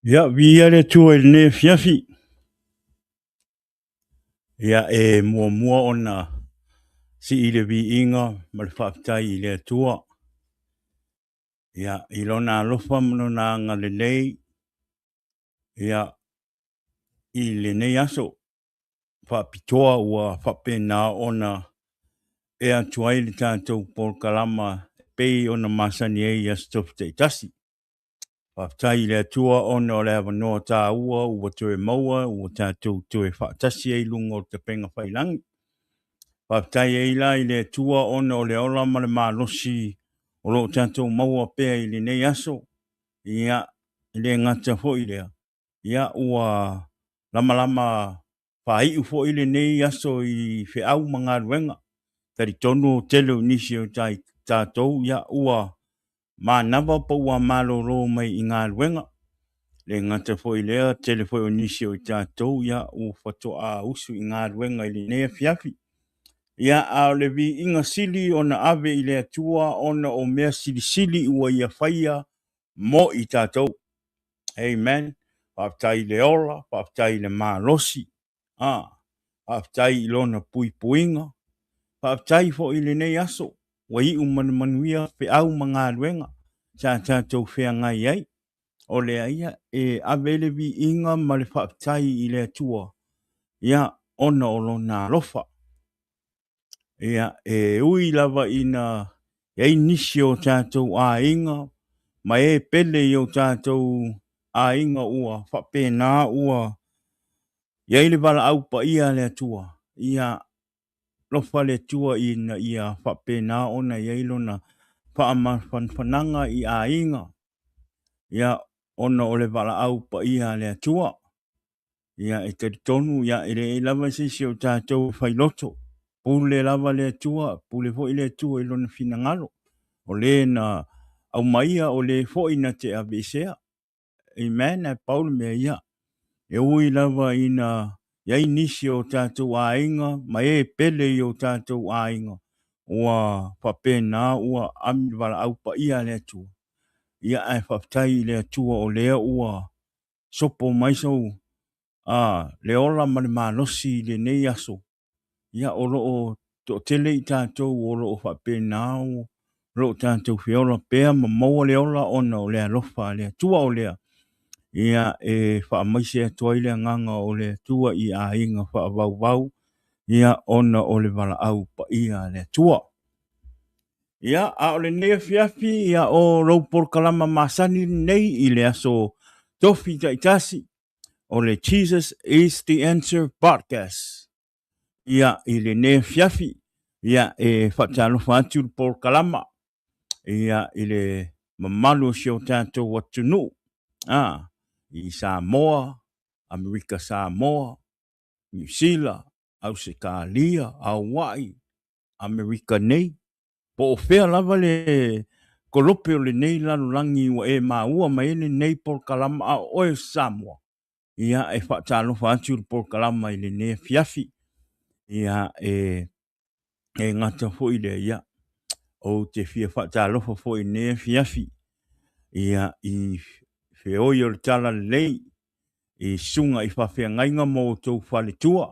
Ya via le tu el ne fiafi. Ya mua ona si ile vi inga mal whaktai i le tua. Ya ilona lofa mno na ngale nei. Ya i le nei aso. Whapitoa ua whapena ona e atuai le tātou por kalama pei ona masani e ia stof te tasi. Whaktai i le tua ona o le hawa noa tā ua tue maua ua tātou tue whaktasi e lungo te penga whailangi. Whaktai e ila i le tua ona o le ola ma le malosi o lo tātou maua pēa i le nei aso. Ia i le ngata fo i lea. Ia ua lama whai u fo i le nei aso i whi au mga ruenga. Tari tonu o telo nisi o tātou ia ua ma nawa pa ua malo ro mai i ngā ruenga. Le ngata fo i lea tele fo i nisi o tātou ia u whatoa usu i ngā ruenga i le nei fiafi. Ia a le vi inga sili ona ave i le atua ona o mea sili ua ia whaia mo i tātou. Amen. Whaftai le ola, whaftai le malosi. Whaftai i lona pui puinga. Whaftai fo i le nei aso. Wa i manuia pe au mga ruenga. Tātou whea ngai ai. O le aia e ave le vi inga ma le whaftai i le atua. Ia ona o lona lofa. Ia ui lava ina ei nisi o tātou a inga, ma e pele i o tātou a inga ua, whapena ua, ia le wala au pa ia le atua, ia lofa le atua ina ia whapena ona ia ilona whananga i a inga, ia ona o le wala au pa ia le atua, ia e tonu, ia e lava sisi o tātou whailoto, pule lava le tua, pule fo ile tua ilona fina ngalo. O le na au maia o le fo ina te abesea. Amen, e Paul mea ia. E ui lava ina iai nisi o tātou ainga, ma e pele i o tātou ainga. Ua whapena, ua amiwala au pa ia le tua. Ia e whaptai le tua o lea ua sopo maisau. Le ola ma le malosi le nei aso. Ia o loo to tele i tātou o loo whapena o loo tātou whiola pēa ma maua le ola ona o lea lofa lea tua o lea. Ia e whaamaise atua i lea nganga o lea tua i a inga whaavau. Ia ona o le wala au pa ia lea tua. Ia a o le nea fiafi ia o raupor kalama masani nei i lea so tofi taitasi o le Jesus is the Answer podcast. Ia i le ne fiafi, ia e whatalofa atu por kalama, ia i le mamalu si o tātou watunu, i Samoa, Amerika Samoa, New Zealand, Australia, Hawaii, Amerika nei, po o whea lava le kolope o le nei lalulangi wa e maua mai le nei por kalama a oe Samoa. Ia e whatalofa atu por kalama i le ne fiafi. Ia e ngata fo i le ia o te fia whaatalofa fo i ne fiafi ia i whioi o le tala lei i sunga i whawhia ngainga mo tau whale tua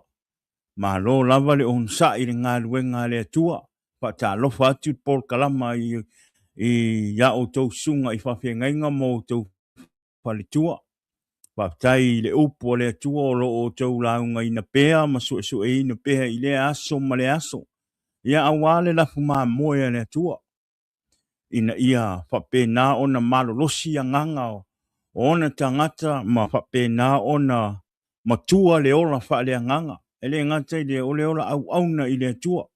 ma lo lava le on sa i le ngā ruenga le tua whaatalofa atu por kalama i ia o tau sunga i whawhia ngainga mo tau whale tua Whaptai le upo le tua o lo o tau launga ina pēa ma su e ina pēa i le aso ma le aso. Ia awale la fuma moe le tua. Ina ia whapena ona malolosi a nganga o ona tangata ma whapena ona matua le ola wha le nganga. Ele ngata i le ole ola au auna i le tua.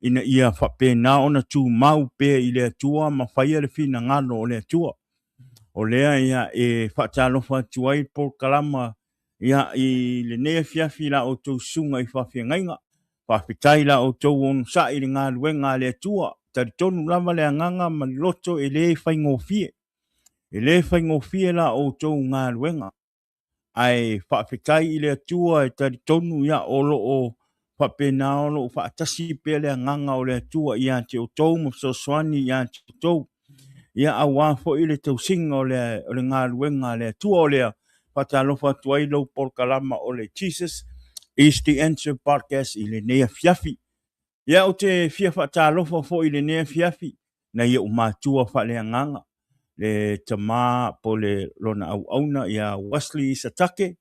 Ina ia whapena ona tu mau pēa i le tua ma whaia le fina ngalo o le tua. O lea ia e whaatalofa tuai por kalama ia i le nea fiafi la o tau sunga i whawhia ngainga. Whawhitai la o tau on sa i ngā luenga le tua. Tari tonu lama le anganga ma loto e le whaingofie. E le whaingofie la o tau ngā luenga. Ai whawhitai i le tua e tari tonu ia o lo o whapena o lo whaatasi pe le anganga o le tua ia te o tau mo so swani ia te o tau. ia awa fo i le tausinga o le ngā luenga le tua o lea whatalofa tuai lau polkalama o le Jesus is the answer podcast i le nea fiafi. Ia o te fia whatalofa fo i le nea fiafi na ia umatua whalea nganga le tama po le lona au auna ia Wesley Satake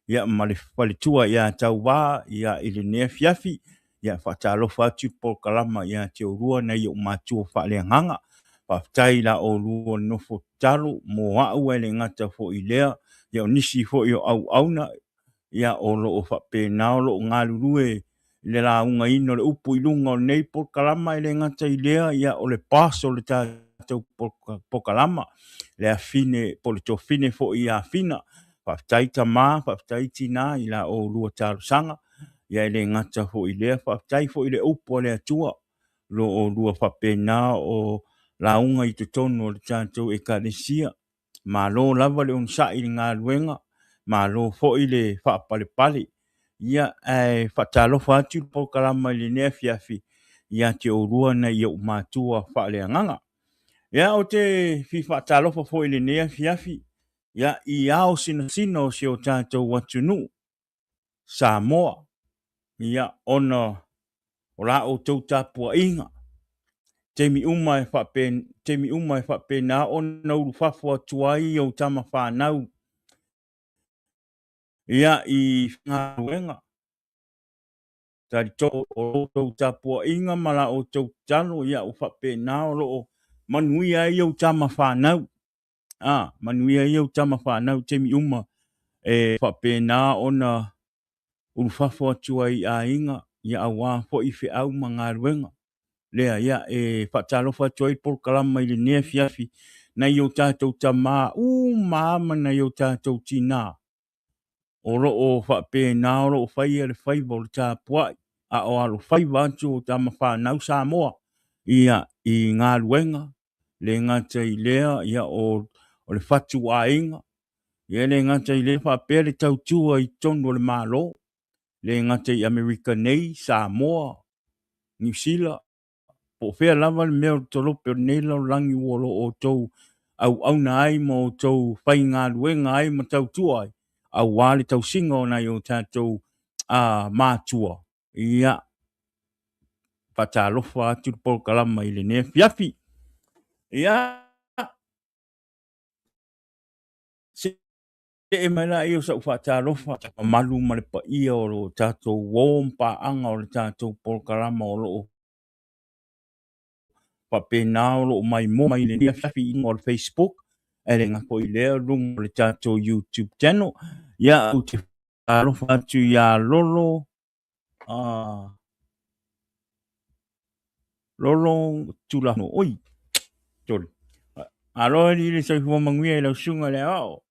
ia male whalitua ia tau wā ia i le nea fiafi ia whatalofa atu polkalama ia te urua na ia umatua whalea nganga tai la o lua nofo talo mo au ele ngata fo i lea ia nisi fo i au auna ia o lo o whape nao lo ngā lulue le la unga ino le upu i lunga o nei polkalama ele ngata i lea ia o le paso le tātou polkalama le a fine polito fine fo i a fina whaftai tamā whaftai tina i la o lua talo sanga ia ele ngata fo i lea whaftai fo i le upu le atua lo o lua whape nao o launga i te tono o le tātou e karesia, ma lo lava le onsa i ngā luenga, ma lo fo i le whaapale pale, ia e whatalo whatu po kalama i le nea fiafi, ia te orua na ia umatua whaale anganga. Ia o te fi whatalo fo i le nea fiafi, ia i ao sino se o tātou watunu, Samoa, ia ona o la o tau tāpua inga, Temi uma e whape na o na uru whafua tuai o tama whanau. Ia i ngā ruenga. Tari tō o tau tapua inga mala o tau talo ia o whape na o loo manuia i o tama whanau. Manuia i o tama whanau temi uma e whape na o na uru whafua tuai a inga ia awa fo i whi au ma ngā ruenga. Lea ia e whatalofa toi polkalama i le nea fiafi na i o tātou tamā maama na i o tātou tina. O ro o whape nā o ro o whai le whaiva o le tāpuai a o alo whaiva atu o tama whanau Samoa ia i ngā luenga le ngata i lea ia o le whatu a inga ia le ngata i le whape le tautua i tono le malo le ngata i Amerika nei Samoa New Zealand po fea lava le mea tolope o nei lau langi uolo o tou au na ai mo tou whai ngā luenga ai ma tau tua ai au wale tau singa o nai o tātou mātua ia patalofa atu polkalama i le nea fiafi ia se e mai la i o sa patalofa malu ma le pa ia o lo tātou wōmpa anga o le tātou polkalama o lo pape nao lo mai mo mai le nea fiafi ingo le Facebook e le ngako i lea lungo le tātou YouTube channel ia o te patalofa atu ia lolo lolo tula no oi tol alo ni le sai fo manguia i la sunga le ao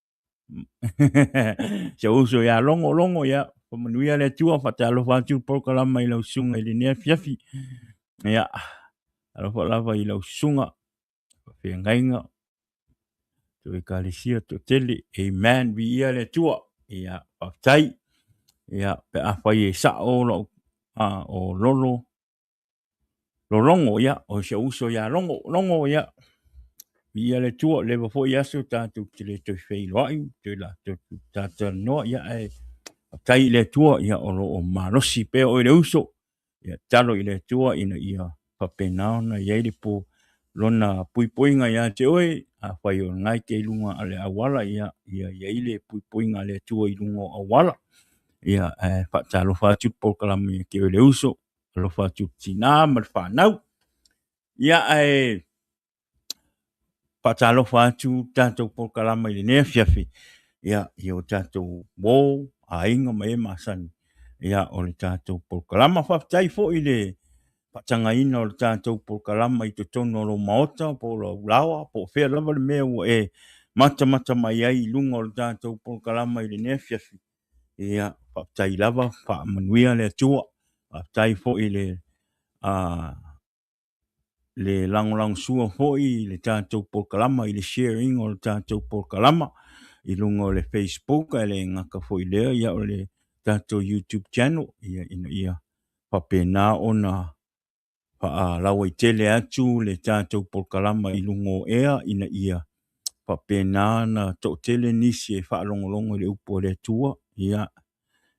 se uso ya longo ya fo manguia le tua patalofa atu polkalama i la sunga i le nea fiafi ia alo fa lava i la sunga fe ngainga to e kalisia to tele amen vi ia le tua ia tai ia pe a fa i sa o lo o lolo longo ia o se uso ya longo ia ia le tua le fo ia so tanto te le to fei loi te la to no ia e tai le tua ia o lo marosi pe o le uso ia talo i le tua ina ia papena na ia le po lona puipoinga ia te oi a fai o ngai ke lunga ale awala ia ile puipoinga le tua i lunga awala ia fa talo fa tu polkalami ke le uso lo fa tu tina ma fa nau ia patalo fatu tanto polkalama i le nea fiafi ia i o tatou wō ainga mai masan ia o le tatou polkalama whaftai fo i le patanga ina o le tatou polkalama i te tono lo maota po lo ulawa po whea lava le mea ua mata mai ai lunga o le tatou polkalama i le nea fiafi ia whaftai lava wha manuia le atua whaftai fo i le langolang sua foi le tātou polkalama i le sharing o le tātou polkalama i lunga o le Facebook e le ngaka foi lea ia o le tātou YouTube channel ia ina ia papena ona lau i tele atu le tātou polkalama i lungo ea ina ia whapena na tō tele nisi e whaalongolongo le upo le tua ia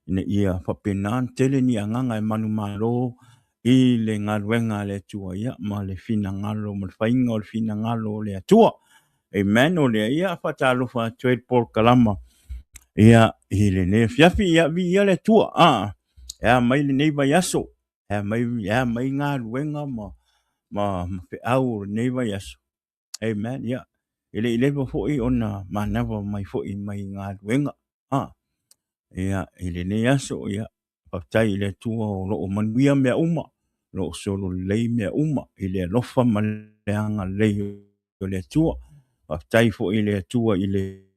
ina ia whapena tele ni anganga e manu malo i le ngaruenga le tua ia ma le fina ngalo ma le whainga o le fina ngalo le atua amen o le ia whatalofa trade polkalama ia i le ne fiafi ia vi ia le tua ea mai le neiva yaso ea mai ngaruenga ma pe au neiva yaso amen ia ile foi ona manava mai foi mai ngaruenga ia ile ne yaso ia patai le tua o lo manuia mea uma lo solo lei mea uma ile lofa maleanga lei o le tua patai foi le tua ile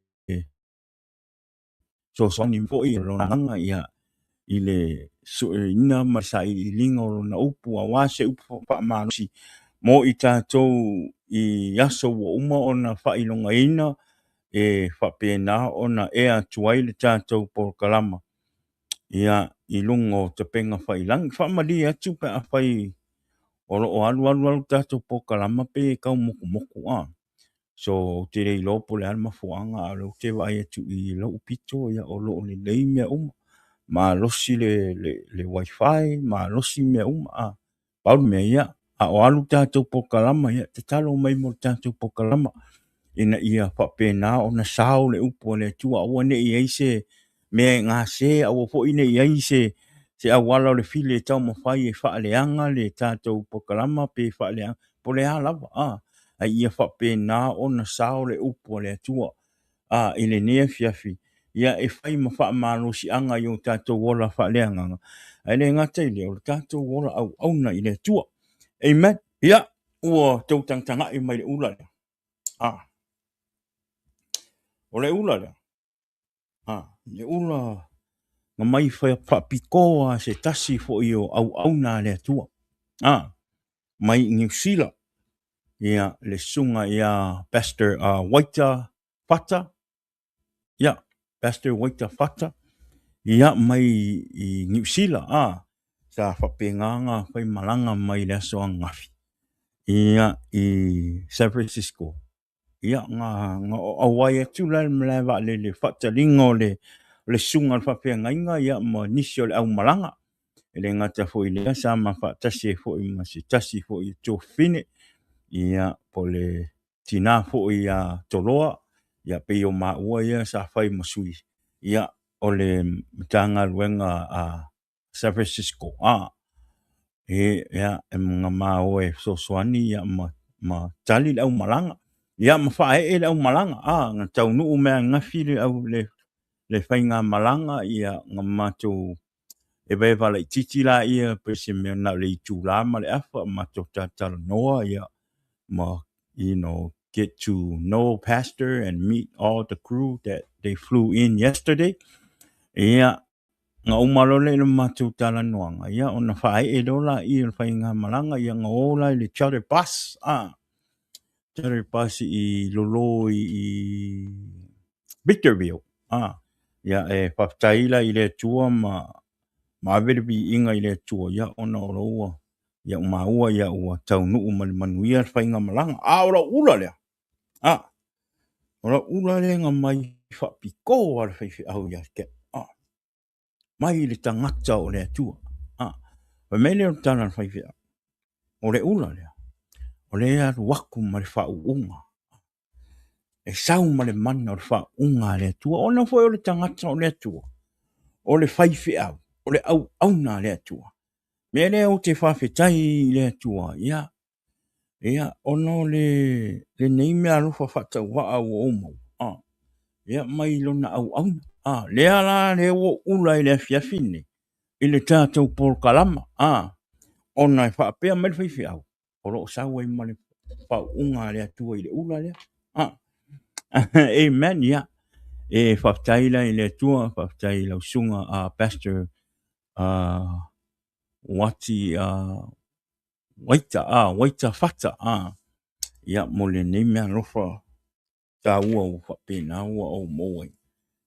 so soni foi lo nanga ia ile so ina masai lingo na upu a wase upu pa manusi mo i tātou i yaso wa uma ona whailonga ina e whapena ona e atuai le tātou polkalama ia i lungo te penga whailang whamari atu pe a whai oro o alu tātou polkalama pe kau moku so te rei lopo le alma fuanga a lo te vai atu i lo upito ia o lo le leimea ma losi le wifi ma losi mea paulu mea ia a o alu tātou pokalama ia te talo mai mo tātou pokalama ina ia whapena o na sao le upo le tua ua ne i eise mea ngā se a ua fo ine i eise se a wala o le file tau mawhai e whaaleanga le tātou pokalama pe whaaleanga po le lava a ia whapena o na sao le upo le tua ile nea fiafi ia e whai ma wha amalo si anga i o tātou wola whaaleanga ai le ngata i le o tātou wola au auna i le tua amen ia ua tau tangtanga i mai le ula le o le ula le le ula nga mai whapikoa se tasi fo i o au auna le tua mai New Zealand ia le sunga ia Pastor Waita Fata ia Pastor Waita Fata ia mai i New Zealand sa whapenganga whai malanga mai le aso ngafi ia i San Francisco ia nga awai atu la mlewa le whatalingo le sunga whapenga ia ma nisio le au malanga ele ngata fo i le sa ma whatasi fo i ma si tasi fo i tō fine ia po le tina fo i toloa ia pe o maua ia sa whai masui ia o le tanga luenga San Francisco ia mga mao e sosoani ia ma tali le au malanga ia ma whae le au malanga nga tau nuu mea ngafi le au le whainga malanga ia nga mato e vai vala i titi la ia pe se mea na le i tū la ma le afa mato tatala noa ia ma get to know pastor and meet all the crew that they flew in yesterday ia nga umalo le matu tala noanga ia ona fai e dola i le whainga malanga ia nga ola le charter bus charter bus i lolo i Victorville ia e whaftaila i le tua ma averibi inga i le tua ia ona oroa ia maua ia ua tau nuu manuia le whainga malanga ora ula lea ora ula le nga mai whapiko ar whaifi au ia ke mai le tangata o le atua wa mele o tana whaifi o le ula lea o le aru waku ma le whauunga e sau ma le mana o le whaunga le atua o na fwoi o le tangata o le atua o le whaifi au o le au na le atua mele o te whawhetai le atua ia ono le neime alufa whatau waa o omau ia mai lona au le ala le o ula i le fiafine i le tātou polkalama ona e whaapea mai whaifi au o lo sau ai ma le whaunga le atua i le ula lea amen ia e whaftaila i le atua whaftaila usunga pastor wati waita fata ia mo le neime alofa ta ua o whapena ua o moe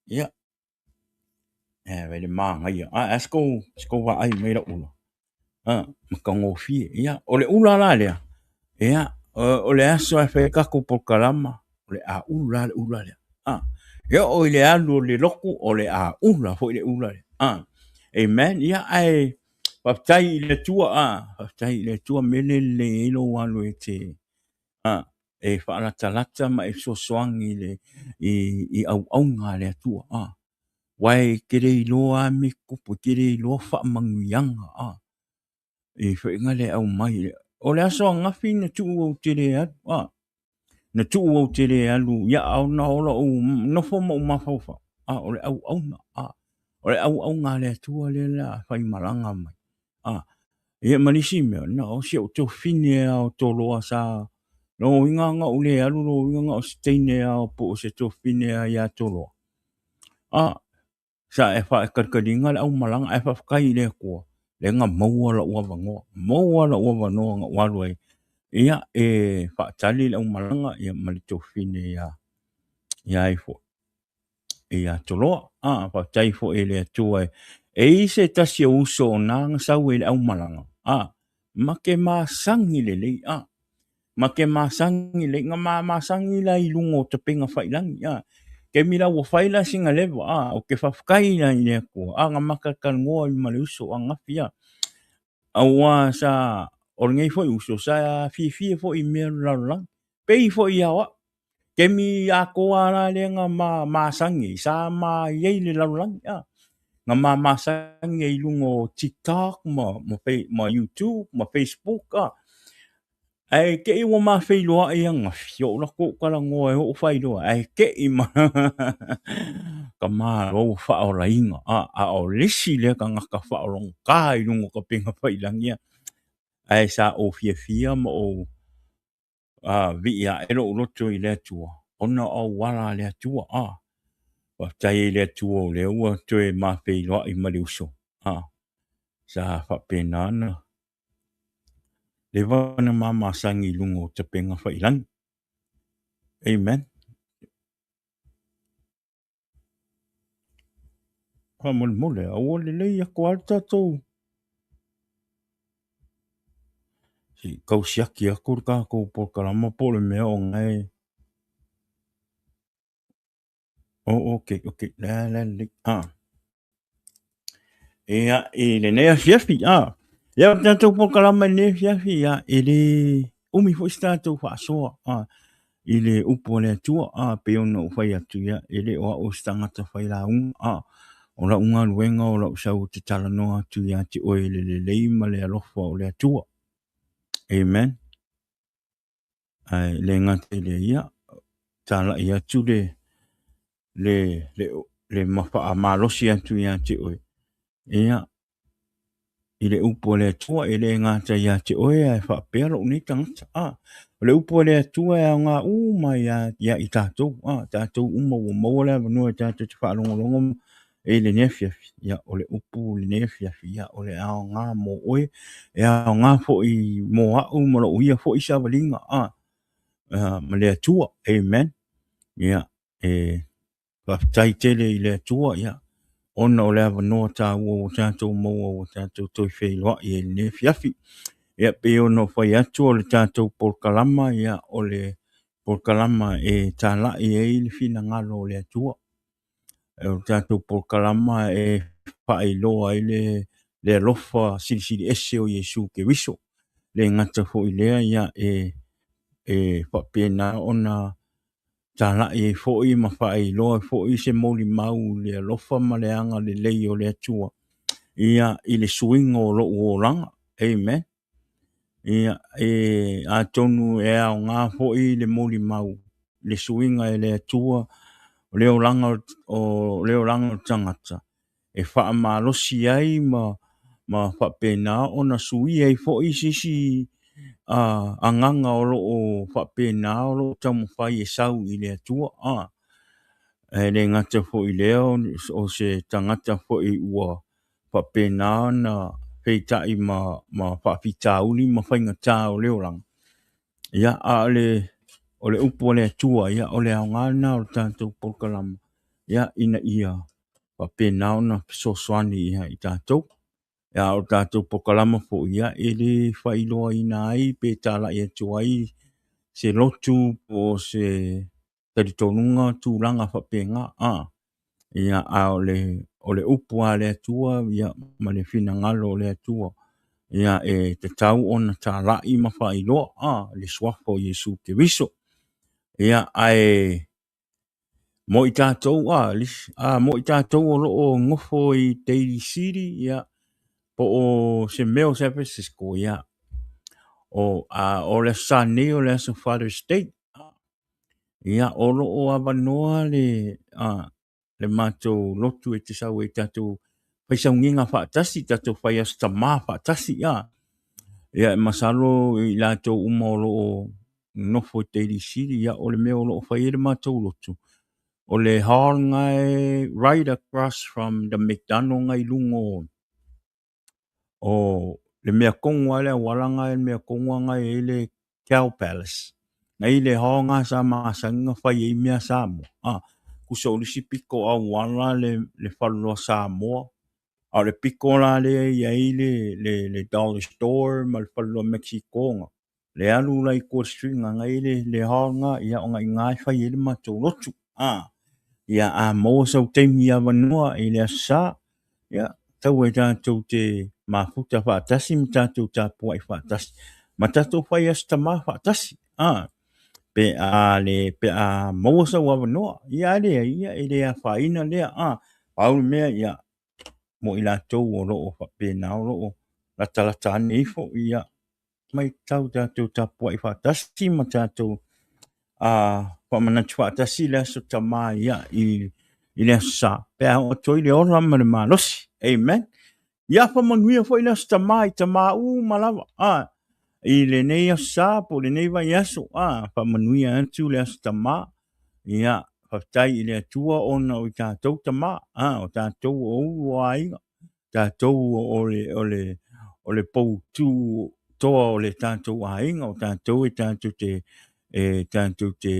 ia vele maanga ia asko wa ai meira ula makangofi ia ole ula la lea ia ole aso e fe kako por kalama ole a ula le ia o le alu le loku ole a ula fo le ula le amen ia ai patai le tua mele le ilo walu e te e whaala talata ma e so soangi le i au ngā le tua wai kere i loa me kupu kere i loa wha manguianga e whainga le au mai le o le aso ngafi na tuu au tere atu na tuu au tere alu ia au na ola o nofo ma umawhawha o le au na o le au ngā le tua le la whai maranga mai ia manisi mea na o si au tō whine au tō loa sa no inga nga ule alu no inga nga o steine au po o se tō whine a ia tō loa sa e wha e karkaringa le au malanga e whawkai le kua le nga maua la ua vangoa nga walu ai ia e whaatali le au malanga ia mali tō whine ia i fo ia tō loa whaatai fo e le atua e se tasi o uso o nanga sau e le au malanga ma ke maasangi le lei ma ke maasangi le nga maasangi la i lungo te penga whailangi ke mira wo faila singa lewa o ke whafkai na i le kua nga makakal ngoa i male uso a ngawhia awa sa o ngei fo i uso sa fi fo i mea lalang pei fo i awa ke mi a koa la le nga maasangi sa ma iei le lalang nga maasangi i lungo TikTok ma YouTube ma Facebook ai ke i wo ma fei loa i nga fio la ko kala ngoe o fai loa ai ke i ma ka ma lo fa o la inga o lisi le ka ngaka fa o long ka i lungo ka pinga fai langia ai sa o fia ma o via ero loto i le tua ona o wala le tua wa tai le tua le ua toe ma fei loa i ma le uso sa fa penana le vana mama sangi lungo te penga whailang. Amen. Ka mole, a wole lei a ko alta tau. Si kau siaki a kurka ko por kalama pole mea o ngai. Okay. La, Ea, le nea fiafi, Ia tātou por kalama ne fiafi, e le umi fo tātou whaasoa, i le upo le atua, pe ona o whai atu ia, e le oa o stangata whai la unga, o la unga luenga o la usau te tala noa atu ia te oe le leima le alofa o le atua. Amen. Ai, le ngate le ia, tala ia tu le mawha a malosi atu ia te oe. Ia, i le upo le atua, e le ngata ia te oe, ai whapea lo ni tangata. Le upo le atua e ngā uma ia i tātou, tātou uma o maua vanua tātou te whaalongolongo e le nefiafi, ia o le upo le nefiafi, ia o le ao ngā mo oe, e ao ngā fo i mo au mo lo uia fo i savalinga, ma le atua, amen, ia, whaftai tele i le atua, ia, ona o le avanoa tā ua o tātou maua o tātou toi wheiloa i le nefiafi, ia pe ono whai atu o le tātou porkalama, ia o le porkalama e tāla i le whina ngalo o le atua. E o tātou porkalama e whailoa i le alofa sirisiri ese o Yesu ke wiso. Le ngata fo i lea ia whapena ona tāla i fo i ma whailoa fo i se moli mau le alofa ma le anga le lei o le atua. Ia i le suinga o lo uolanga. Amen. Ia a tonu e ao ngā fo i le moli mau le suinga e le atua o leo langa o tangata e wha malosi ai ma whapena o na sui ai fo i sisi anganga o lo o whapena o lo tamu whai e sau i le atua e le ngata fo i leo o se tangata fo i ua whapena na peitai ma whapita uli ma whainga tā o leo lang. Ia o le upo le atua, ia o le ao ngana o tātou porkalama. Ia ina ia whapena o na soswani ia i tātou. ia o tātou pokalama po ia ele whailoa ina ai pe tala ia tuai se lotu po se taritonunga tūranga whapenga ia a o le upu a le atua ia ma le fina ngalo o le atua ia te tau ona tā lai ma whailoa le swafo Yesu ke viso ia ai mo i tātou mo i tātou o loo ngofo i Daly City ia po o se meo San Francisco ia o le sane o le aso Father State ia o loo avanoa le mātou lotu e te sau e tātou whaisaunginga whaatasi tātou whaiasta mā whaatasi ia e masalo i lātou uma o loo nofo i Daly City ia o le meo o loo whaiere mātou lotu o le hall ngai right across from the McDonald ngai lungo o le mea kongwa le walanga e mea kongwa ngai e le Cow Palace ngai le hall nga sa maasanga whai e mea Samoa kusa o lisi piko au wala le whalua Samoa a le piko la le iai le dollar store ma le whalua Mexico nga le alu lai kua stringa ngai le hall nga ia o ngai ngai whai e le matou lotu ia a mo so teimi a vanua i le sa ia tau e tātou te mafuta whaatasi ma tātou tāpua i whaatasi ma tātou whai asta ma whaatasi pe a mo so wa vanua ia le a whaina le au mea ia mo i lātou o loo whapena o loo la talata ane ifo ia mai tau tātou tāpua i whaatasi ma tātou mana tsi le so tama ia i le sa pe o toi le ora ma le malosi amen ia fa manuia foi le tama i tama malava i le nei sa po le nei vai aso fa manuia tu le tama ia fa tai i le tua ona o tātou tama o tātou o ai tātou o le pou tu toa o le tātou ainga o tātou tātou te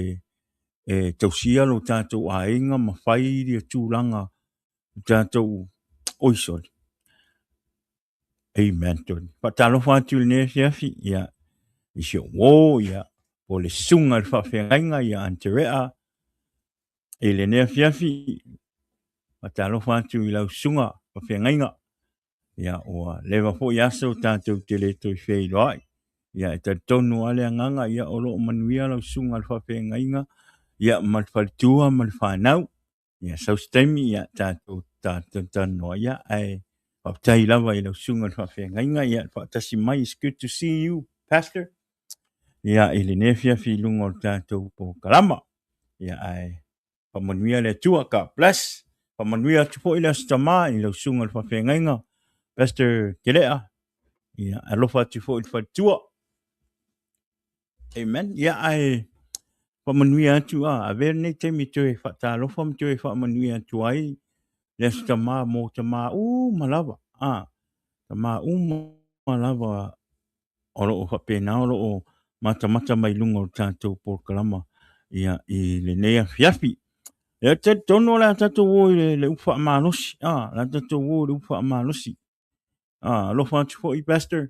tausia lo tātou ainga ma whai ria tūranga tātou oisori. Amen. Patalo whātu le nea fiafi ia i se o ia o le sunga le whawhengainga ia anterea e le nea fiafi patalo whātu i lau sunga whawhengainga ia o lewa po i aso tātou te le toi whei loai ia e tonu ale anganga ia o lo manuia lau sunga le whawhengainga ia malfaltua malfanau ia saustemi ia tātou tano ia ai whaptai lava i lau sunga whawhengainga ia whaatasi mai it's good to see you pastor ia i le nefia fi lungo tātou po kalama ia ai pamanuia le tua ka bless pamanuia tupo i le stama i lau sunga whawhengainga pastor Kelea ia alofa tupo i whatua amen ia ai pamanuia atu a ver nei te mi te fata lo fam te fa manuia atu ai le stama mo tama malava tama malava o fa pena o mata mai lungo tanto por kalama ia i le nei fiafi e te tono la tato wo le ufa manosi la tato wo le ufa manosi lo fa tu i pastor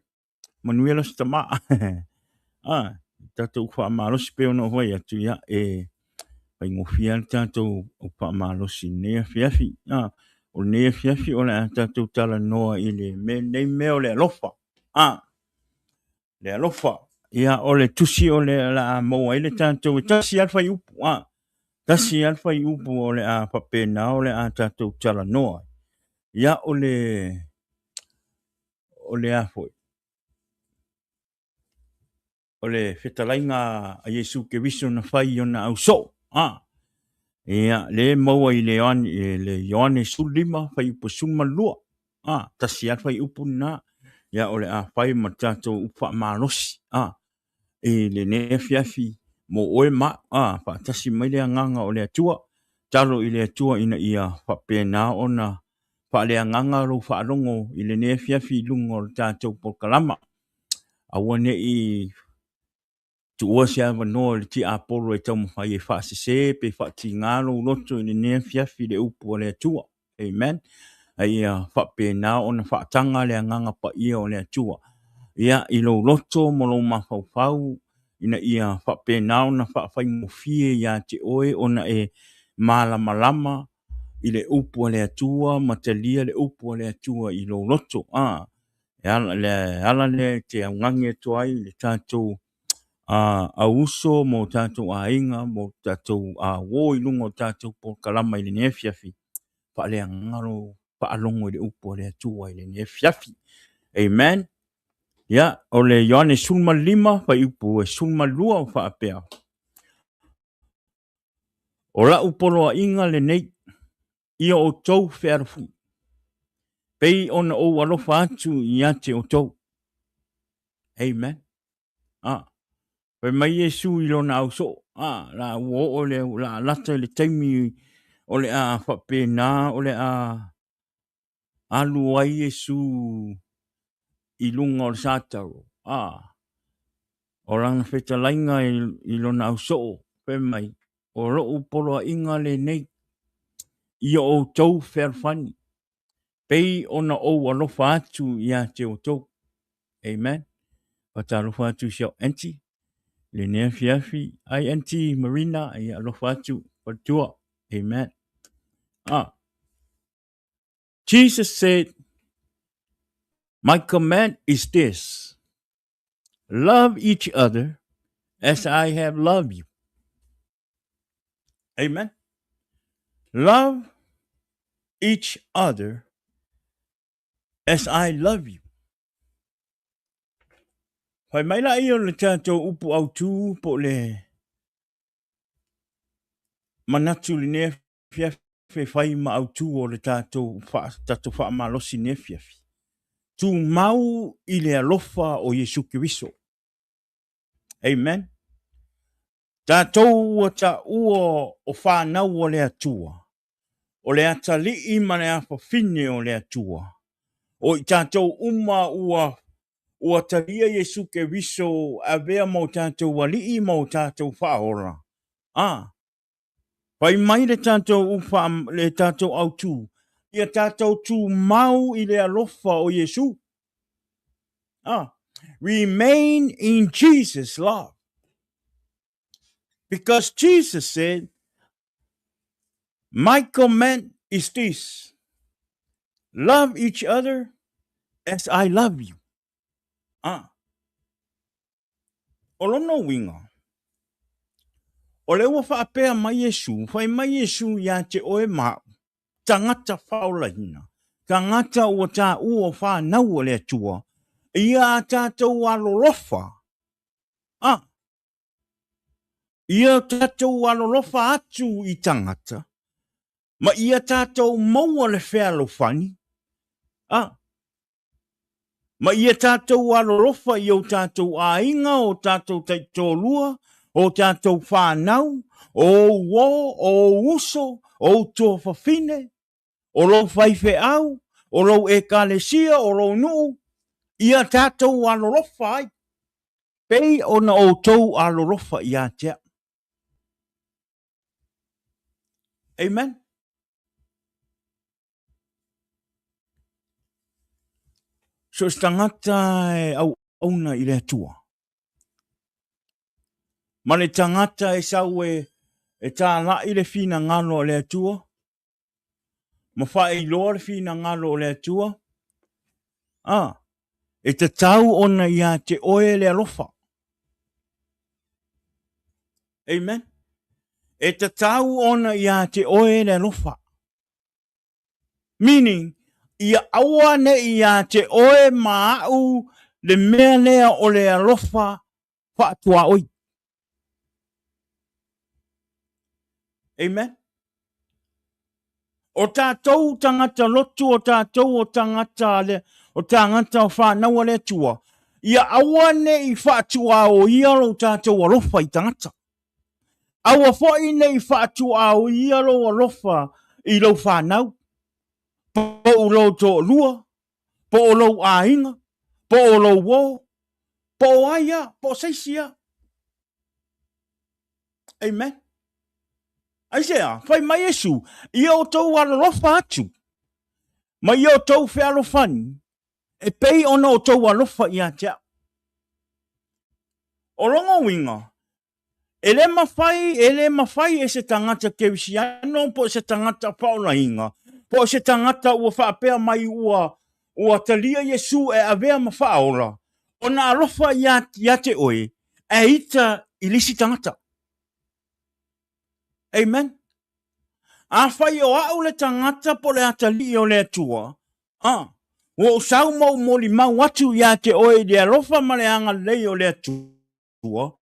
manuela stama tato ufa manosi pe no vai atu ia pai ngofia tātou o pa malosi nea fiafi o nea fiafi o le tātou tala noa i le nei meo le alofa le alofa ia o le tusi o le la moa i le tātou tasi alfa i upu tasi alfa i upu o le a papena o le a tātou tala noa ia o le afoi o le fetalainga a Yesu ke viso na fai o na au so ia le maua i le Ioane sulima fai upu suma lua tasi alfa i upu na ia o le a fai ma tātou upa malosi le ne fiafi mo oe fa tasi mai le anganga o le atua talo i le atua ina ia fa pena ona fa le anganga ro fa longo i le ne fiafi lungo tātou por kalama awane i tu osia no le ti apolo e tau mai e fa se pe fa ti ngalo loto ni ne fiafi le upu le tua amen ai whapena o na whaatanga le nganga pa ia o le atua. Ia i lo loto mo lo mawhauwhau ina ia whapena o na whawhai mo fie ia te oe o na e malama i le upu le atua, ma te lia le upu le atua i lo loto. Ala le te aungangi atua ai le tātou a uso mo tātou a inga, mo tātou a woi lungo tātou po kalama i le nefiafi. Pa le angaro, pa alongo i le upu le atua i le nefiafi. Amen. Ya, o le Ioane sulma 5, pa upu e sulma 2 o whaapea. O la upolo a inga le nei, ia o tau whearafu. Pei ona o alofa atu i ate o tau. Amen. Pe mai Yesu i lona au so. La uo o le la lata le taimi o le a whapena o le a alu ai Yesu i lunga o le sātaro. O ranga wheta lainga i lona au so. Pe mai. O ro upolo a inga le nei. Ia o tau wherwhani. Pei ona o alofa atu i a te o tau. Amen. Pata alofa atu siau enti. Le nea fiafi. Ai enti Marina. Ai alofa atu. Patua. Amen. Jesus said, my command is this. Love each other as I have loved you. Amen. Love each other as I love you. Pai mai la i o le tātou upu au tū po le manatu le nea fiafi whai ma au tū o le tātou wha malosi nea fiafi. Tu mau i le alofa o Yesu Kiriso. Amen. Tātou o ta ua o whanau o le atua. O le atali i mane a whawhine o le atua. O i tātou ua talia Yesu Kiriso a vea mo tātou wali i mo tātou whaora. Pai mai le tātou le tātou au tū. Ia tātou tū mau i le alofa o Yesu. Remain in Jesus' love. Because Jesus said, my command is this. Love each other as I love you. O lono winga. O le ua whaapea mai Yesu. Whai mai Yesu ia te oe mau. Tangata whaolahina. Tangata ua tā ua whanau o le atua. Ia tātou alolofa. Ia tātou alolofa atu i tangata. Ma ia tātou maua le whealofani. Ma ia tātou alolofa i o tātou ainga, o tātou taitolua, o tātou whanau, o uo, o uso, o tō whawhine, o lo whaife au, o lo e kalesia, o lo nuu. Ia tātou alolofa ai. Pei ona o tau alolofa i atea. Amen. So tangata au auna i le atua. Ma le tangata e sau e tā la i le fina ngalo le atua. Ma wha e loa le fina ngalo le atua. E te tau ona i a te oe le alofa. Amen. E te tau ona i a te oe le alofa. Meaning, ia aua ne i a te oe maau le mea lea o le alofa whaatua oi. Amen. O tātou tangata lotu, o tātou o tangata le, o tangata o whanau le tua. Ia aua ne i whaatua o iaro tātou alofa i tangata. Aua fwoi ne i whaatua o iaro alofa i lau whanau. Po o lo to lua, po o lo ainga, po o lo wo, po o aia, po seisia. Amen. Aisea, whai mai Yesu, ia o tau alofa atu. Ma yo tau fe alofani. E pei ona o tau alofa ia tea. O longo winga. Ele mawhai e se tangata kewisiano, po se tangata paula inga. Po se tangata ua whaapea mai ua talia Yesu e avea mawhaola. Ona alofa ia te oe, e ita ilisi tangata. Amen. A whai o au le tangata po le atali o le atua. Wo sau mau moli mau atu ia te oe le alofa ma le anga lei o le atua.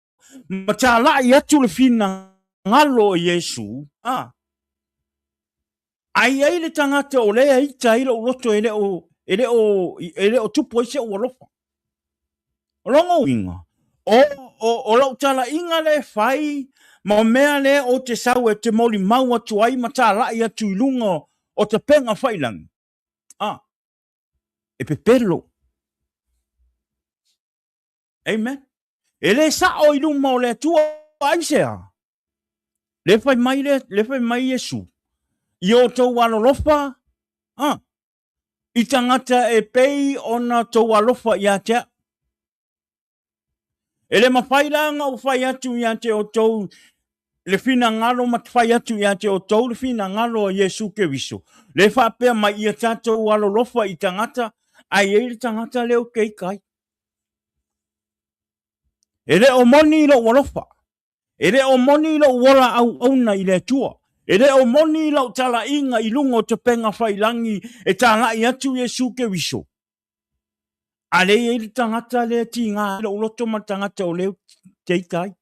Ma ta la ia tu le fina ngalo Yesu. Ai le tangata o le ita ilo roto ele o tupo ise o alofa. Longo inga. O lau tala inga le fai ma mea le o te sau e te moli mau atu ai ma ta la ia tu ilunga o te penga failang. E pepelo. Amen. Ele sa o ilunga o le tua aisea. Le fai mai Yesu. Io tau alolofa. I tangata e pei ona tau alofa ia tea. Ele mawhailanga o whai atu ia te o tau le fina ngalo ma whai atu ia te o tau le fina ngalo o Yesu ke wiso. Le whapea mai ia tātou alolofa i tangata ai e le tangata leo kei kai. Ele o moni ilo walofa. Ele o moni ilo wala au auna i le tua. Ele o moni ilo tala inga i lungo te penga whailangi e tala i atu Yesu ke wiso. Ale e le tangata le ti ngā ilo uloto ma tangata o leo kei kai.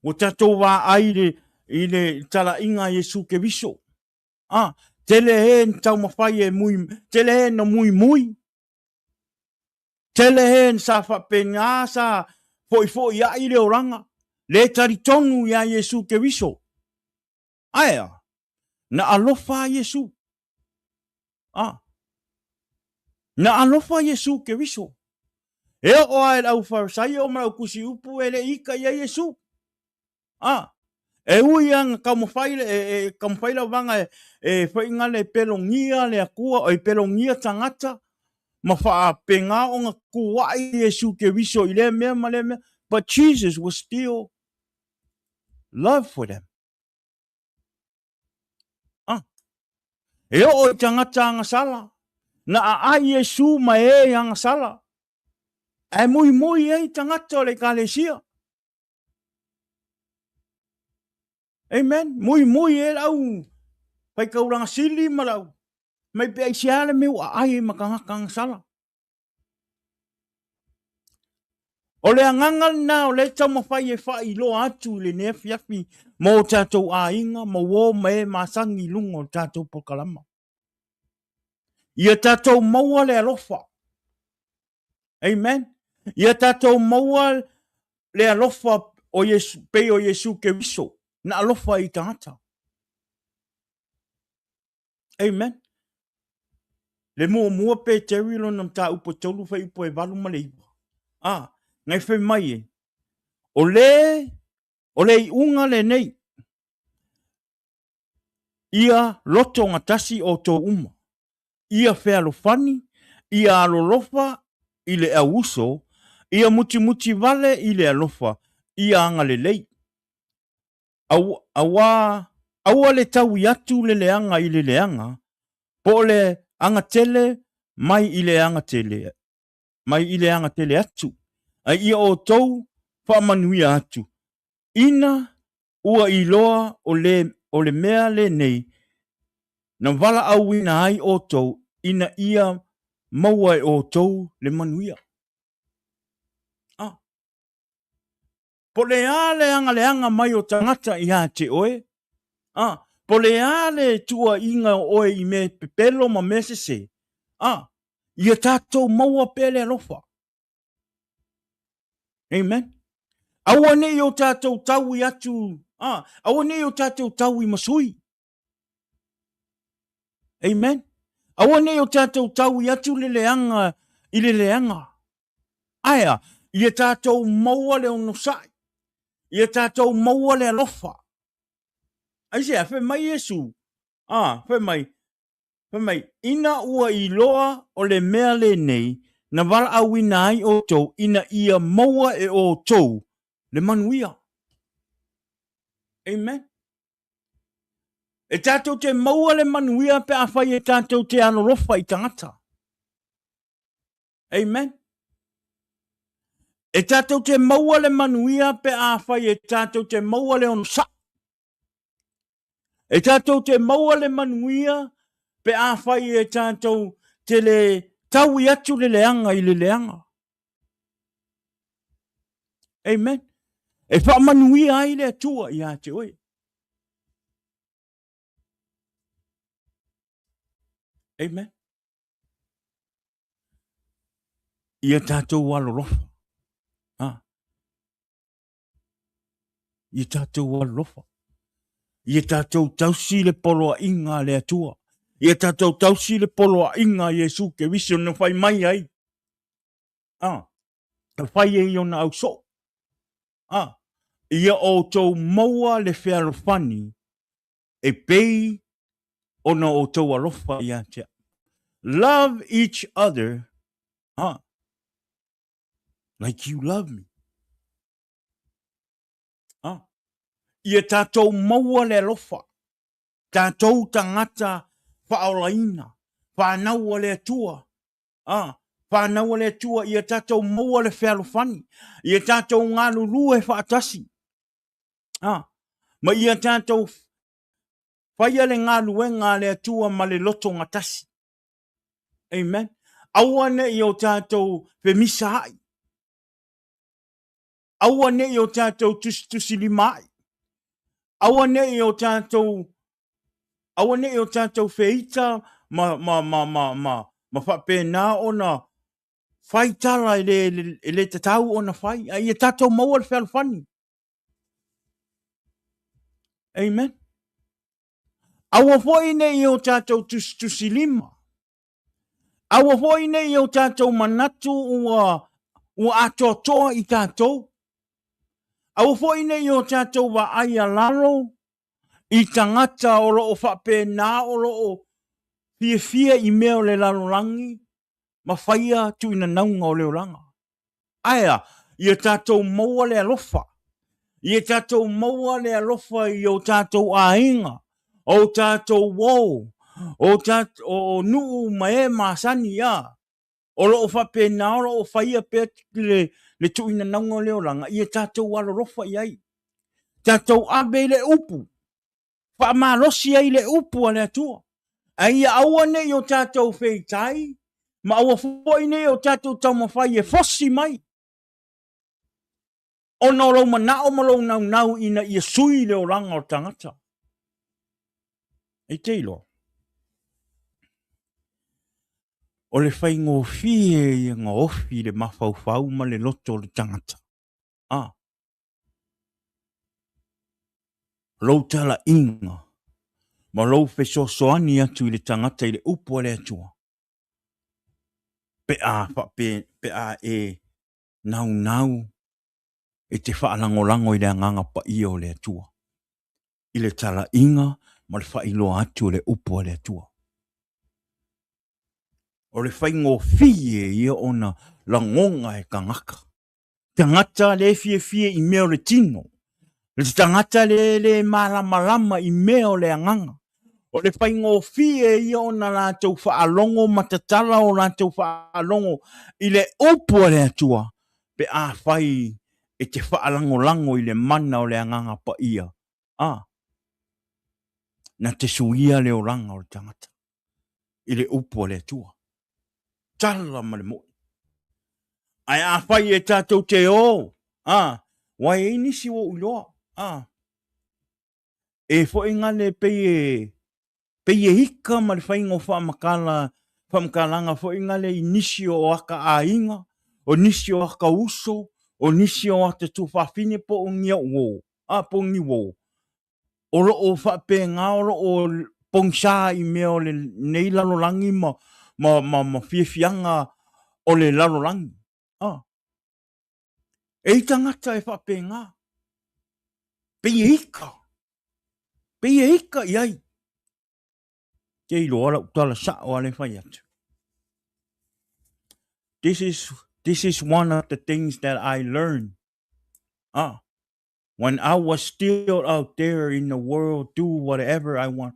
O tatou wā aire i le tala inga Yesu ke wiso. Tele he tau mawhai e mui, tele he no mui mui. Tele he sa whapenga sa foi ia i le oranga. Le taritonu ia Yesu ke wiso. Aia, na alofa Yesu. Na alofa Yesu ke wiso. E o ai au farisai o mara kusi upu ele ika ia Yesu. E ui anga kamawhaila wanga e whainga le pelongia le akua o e pelongia tangata ma wha penga o ngā kuwai Yesu ke wiso I le mea ma le mea. But Jesus was still love for them. E o tangata anga sala. Na a Yesu ma e anga sala. E mui e tangata o le kalesia. Amen. Mui e lau. Pai kauranga sili ma lau. Mai pe aisiale meu a ai makangakang sala. O le angangal na o le tau mawhai e whai lo atu le nefiafi mo tātou a inga mo wō me masangi lungo tātou pokalama. Ia tātou maua le alofa. Amen. Ia tātou maua le alofa o Yesu, pe o Yesu ke wiso. Na alofa I tangata. Amen. Le mua pe te wilo nam tā upo tolu whai upo e walu ma le iwa. Ngai whai mai e. O le I unga le nei. Ia loto ngatasi o tō uma. Ia whea lofani. Ia alolofa I le auso. Ia muti vale I le alofa. Ia anga le lei. Aua le tau I atu le leanga I le leanga. Po le anga tele mai I le anga tele. Mai I le anga tele atu. Ai ia o tau whamanuia atu. Ina ua iloa o le mea le nei. Na wala au ina ai o tau. Ina ia maua o tau le manuia. Po le anga mai o tangata I ha te oe. Po le tua inga oe I me pepelo ma mesese. Ia tātou maua pele alofa. Amen. Aua nei o tātou tau I atu. Aua nei o tātou tau I masui. Amen. Aua nei o tātou tau I atu le leanga I le leanga. Aia, ia tātou maua le onosai. Ia tātou maua le alofa. Ai se a fe mai Yesu. Fe mai. Ina ua I loa o le mea le nei, na wala awina ai o tou, ina ia maua e o tou, le manuia. Amen. E tātou te maua le manuia pe a whai e tātou te anorofa I tangata. Amen. E tātou te maua le manuia pe a whai e tātou te maua le ono sa. E tātou te maua le manuia pe a whai e tātou te le tau I atu le leanga I le leanga. Amen. E wha manuia ai le atua I a te oi. Amen. Ia tātou walorofa. Ia tātou walorofa. Ia tātou tausi le poloa inga le atua. Ia tātou tausi le poloa inga Yesu ke viso no whai mai ai. Ka whai e iona au so. Ia o tau maua le whearofani e pei ona o tau alofa ia te. Love each other like you love me. Ia tātou maua le alofa. Tātou tangata whaolaina. Whanaua le atua. Whanaua le atua. Ia tātou maua le whearofani. Ia tātou ngā lulu e whaatasi. Ma ia tātou whaia le ngā luenga le atua ma le loto ngatasi. Amen. Awane I o tātou whemisa hai. Awane I o tātou tusi limai. Awane I o tātou wheita ma whapena ona whaitala le tatau ona whai. Ia tātou maua le whalawhani. Amen. Awa foi nei I o tātou tusi lima. Awa foi nei I o tātou manatu ua atoa I tātou. Awa foi nei I o tātou wa aia lalo I tangata o loo whapena o loo fia I mea o le lalolangi ma whaia tu ina naunga o leo langa. Aia, ia tātou maua le alofa. Ia tātou maua le alofa I o tātou ainga. O tātou wou. O nuu mae masani ia. O loo whapena o loo whaia pet le tu ina naunga o leo langa. Ia tātou walorofa iai. Tātou abe le upu. Whaamalosi ai le upu a le atua. Ai aua nei o tātou wheitai. Ma aua fwoi nei o tātou taumawhai e fosi mai. O no rau manao malo nau ina ia sui leo langa o tangata. E teilo. O le whai ngō fie I ngā ofi le mawhauwhau ma le loto le tangata. Rau tala inga. Ma rau whesosoani atu I le tangata I le upu le atua. Pe a e nau. E te whaalangolango I le anganga pa I o le atua. I le tala inga ma le whailoa atu le upu le atua. O le whaingo fie I ona la ngonga e kangaka. Tangata le fie I meo le tino. Le tangata le malama I meo le anganga. O le whaingo fie I ona la tau whaalongo matatala o la tau whaalongo I le upu le atua. Pe a whai e te whaalangolango I le mana o le anganga pa ia. Na te suia le oranga o le tangata. I le upu le atua. Tala ma le mo. Ai a whai e tātou te o. Wai e nisi o uloa. E fo ingale peye hika ma le whaingo whamakalanga fo ingale I nisi o aka a inga. O nisi o aka uso. O nisi o ata tu whawhine po o ngia uo. Po ngi uo. O lo o whapenga o lo o pongsa I meo le nei lalolangi ma fianga o le lalolangi. E tangata e whapenga. Peye hika. Pia ika iai. Kei loa utala sa o ale whai atu. This is one of the things that I learned. When I was still out there in the world, do whatever I want.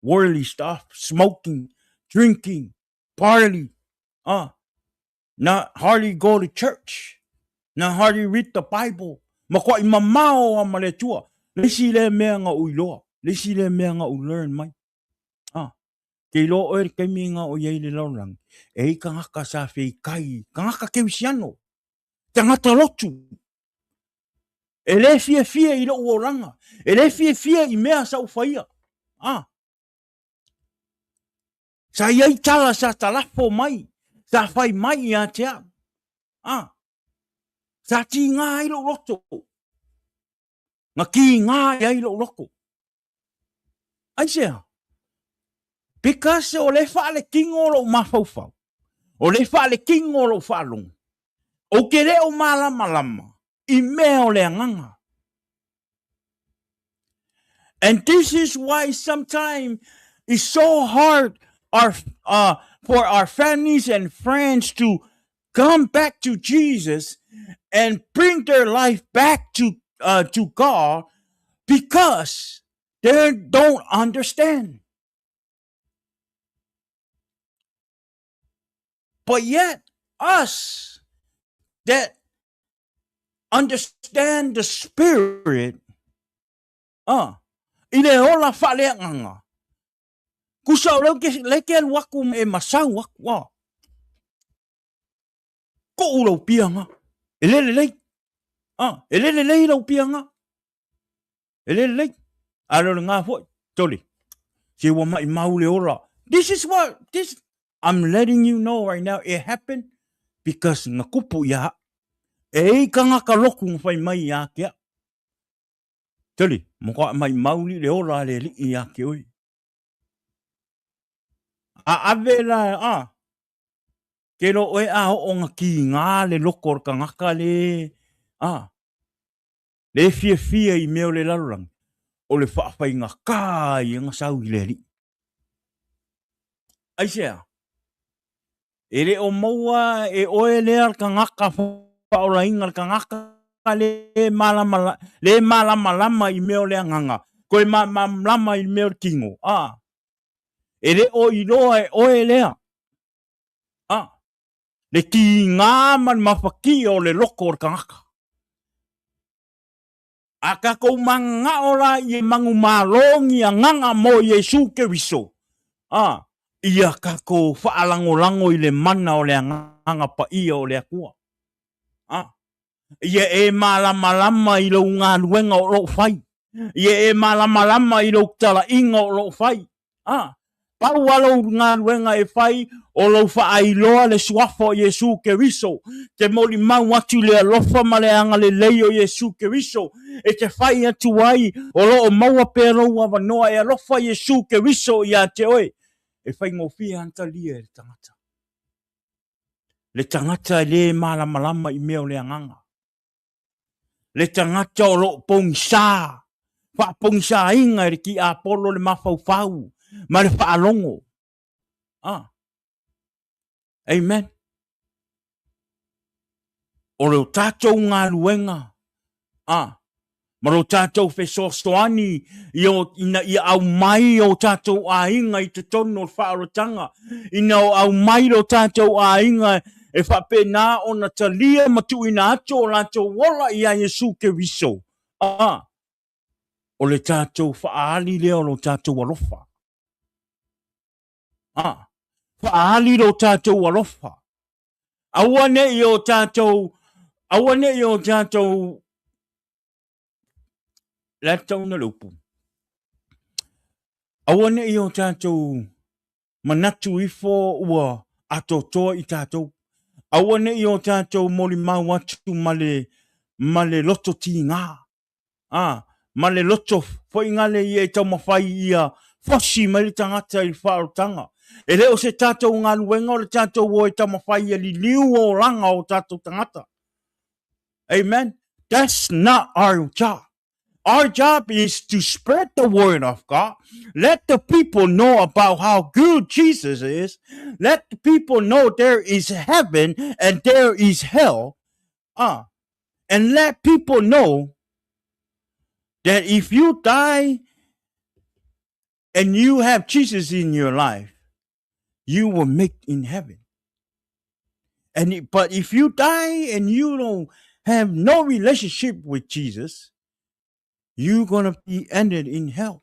Worldly stuff, smoking, drinking, party. Not hardly go to church. Not hardly read the Bible. Makwa imamao ang maletua. Lesi le mea nga uiloa. Lesi le mea nga learn mai. Kei lo oer kei minga o yei le laulang. E kangaka sa whei kai. Kangaka kewisiano. Tangata lotu. E le fia i lo uoranga. E le fia i mea sa ufaia. Sa iai tala sa talafo mai. Sa whai mai i a tea. Sa ti ngā i lo roto. Ngā ki ngā i lo roko. Aisea. Because o le whaale kingo lo mawhauwhau. O le whaale kingo lo whaalong. O ke reo malama. I mea o le anganga. And this is why sometimes it's so hard for our families and friends to come back to Jesus and bring their life back to God because they don't understand. But yet, us that understand the Spirit, ile ola whaleanganga. Kusa o leke waku e masau waku. Ko ulau pianga. Elelelei. Elelelei lau pianga. Elelelei. Alo ngā foi. Toli. Se wa mai maule ora. I'm letting you know right now, it happened because nga kupu ya. E kanga ka loku ngwhai mai ya kia. Toli. Mokwa mai mauli le ora le li ya ki oi. Avela ke lo oe o ngā ki ngā le lokor ka ngaka le le fia i meo le larurang o le whaafai ngā kā i ngā sau i le li. Aisea, e re o maua e oe le ar ka ngaka whaora inga ka ngaka le malama lama i meo le anganga. Koe lama i meo kingo. E re o i loa e oe lea. Le ki ngā man mawhaki o le loko o ka ngaka. A ka kou manga ora i mangu malongi a nganga mo Yesu ke wiso. Ia ka kou whaalango i le mana o le nganga pa ia o le akua. Ia e malama i lo ngā luenga o lo whai. Ia e malama i lo tala inga o lo whai. Pau alo ngā luenga e whai o lo whaailoa le suafo o Yesu ke wiso. Te moli mau atu le alofa ma le anga le lei o Yesu ke wiso. E te whai atu ai o lo o maua pero wa wanoa e alofa Yesu ke wiso i a te oe. E whai ngofia anta lia le tangata. Le tangata le malama i meo le anganga. Le tangata o lo pongsa. Wha pongsa inga e ki a polo le mawhau. Ma le whaalongo. Amen. O reo tātou ngā luenga. Ma reo tātou whesoasoani i au mai o tātou ainga i te tono o whaarotanga. Ina o au mai o tātou ainga e whapena o na talia matu ina ato o lātou wala i a Yesu ke wiso. O le tātou whaali leo o tātou alofa. Whaali lo tātou alofa. Awane i o tātou Latau na lupu. Awane i o tātou manatu ifo ua atotoa i tātou. Awane i o tātou moli mau atu male loto ti ngā. Male loto whaingale i e tau mawhai ia fosi mai tangata i whaarotanga. E leo se tātou ngā luenga o le tātou o e tau mawhai ia li liu o ranga o tātou tangata. Amen. That's not our job. Our job is to spread the word of God. Let the people know about how good Jesus is. Let the people know there is heaven and there is hell. And let people know that if you die and you have Jesus in your life, you will make in heaven. But if you die and you don't have no relationship with Jesus, you're gonna be ended in hell.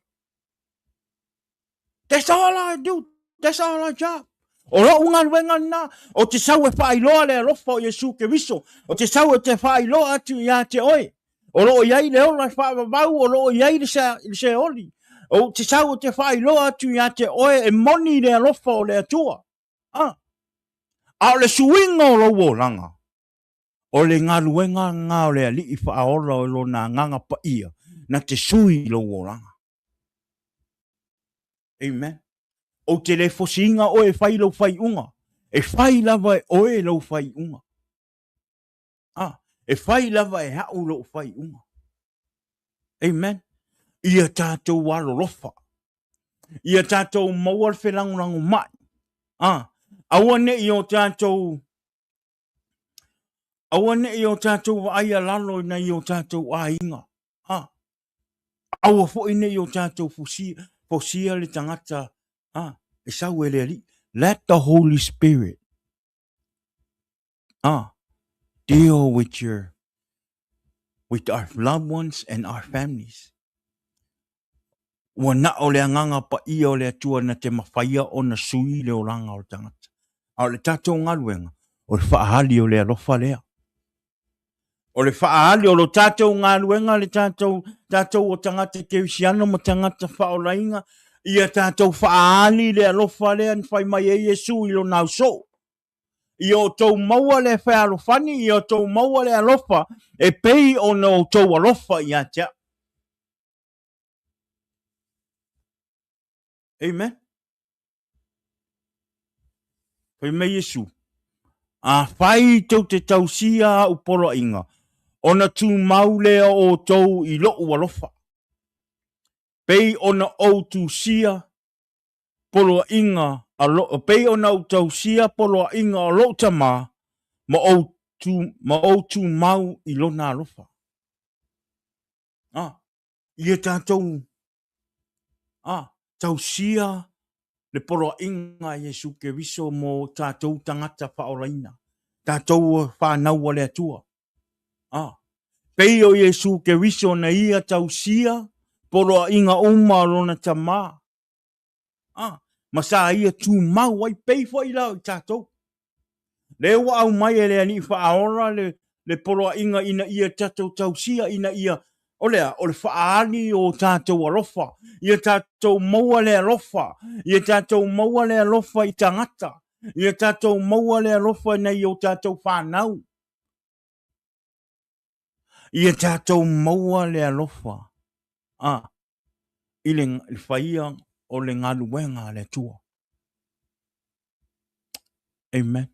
That's all I do. That's all our job. O lo unga wenga na o te sau e whailoa le alofa o Yesu ke viso. O te sau e te whailoa atu ia te oe. O lo iai le ola whaavavau o lo iai le se oli. O te sau e te whailoa atu ia te oe e moni le alofa o le atua. A o le suinga o lo wolanga. O le ngaluenga ngā o le ali I whaaola o lo na nganga pa ia. Na te sui lo wolanga. Amen. O te le fosinga o e whai lau whai unga. E whai lava e oe lau whai unga. E whai lava e hau lau whai unga. Amen. Ia tātou walo lofa. Ia tātou mawal whelangurangu mai. Awane I o tātou wa aia lalo na I o tātou a inga. Awa fo ine I o tātou fosia le tangata. Let the Holy Spirit deal with our loved ones and our families. Wana o le nganga pa ia o le atua na te mawhaia o na sui le oranga o tangata. A le tātou ngaluenga o le whaahali o le alofa lea. O le whaahali o lo tātou ngaluenga le tātou o tangata ke usiano mo tangata whaolainga. Ia tātou whaali le alofa lea ni whai mai e Yesu I lo nau so. I o tau maua le whai alofani, I o tau maua le alofa, e pei o no tau alofa I atea. Amen. Whai mai Yesu. A whai tau te tausia uporo inga. Ona tu mau lea o tau I loo alofa. Pei ona o tu sia polo inga pei ona o tau sia polo inga o lo tama ma o tu mau I lona alofa. Ia tātou tau sia le polo inga Yesu ke viso mo tātou tangata whaolaina. Tātou whanau le atua. Pei o Yesu ke viso na ia tau sia polo inga uma lona tama. Masa ia tu mau ai pei foi la tātou. Le wa au mai le ani whaora le polo inga ina ia tātou tau sia ina ia o le whaani o tātou alofa. Ia tātou maua le alofa. Ia tātou maua le alofa I tangata. Ia tātou maua le alofa nei o tātou whanau. Ia tātou maua le alofa. I le whaia o le ngaluenga le tua. Amen.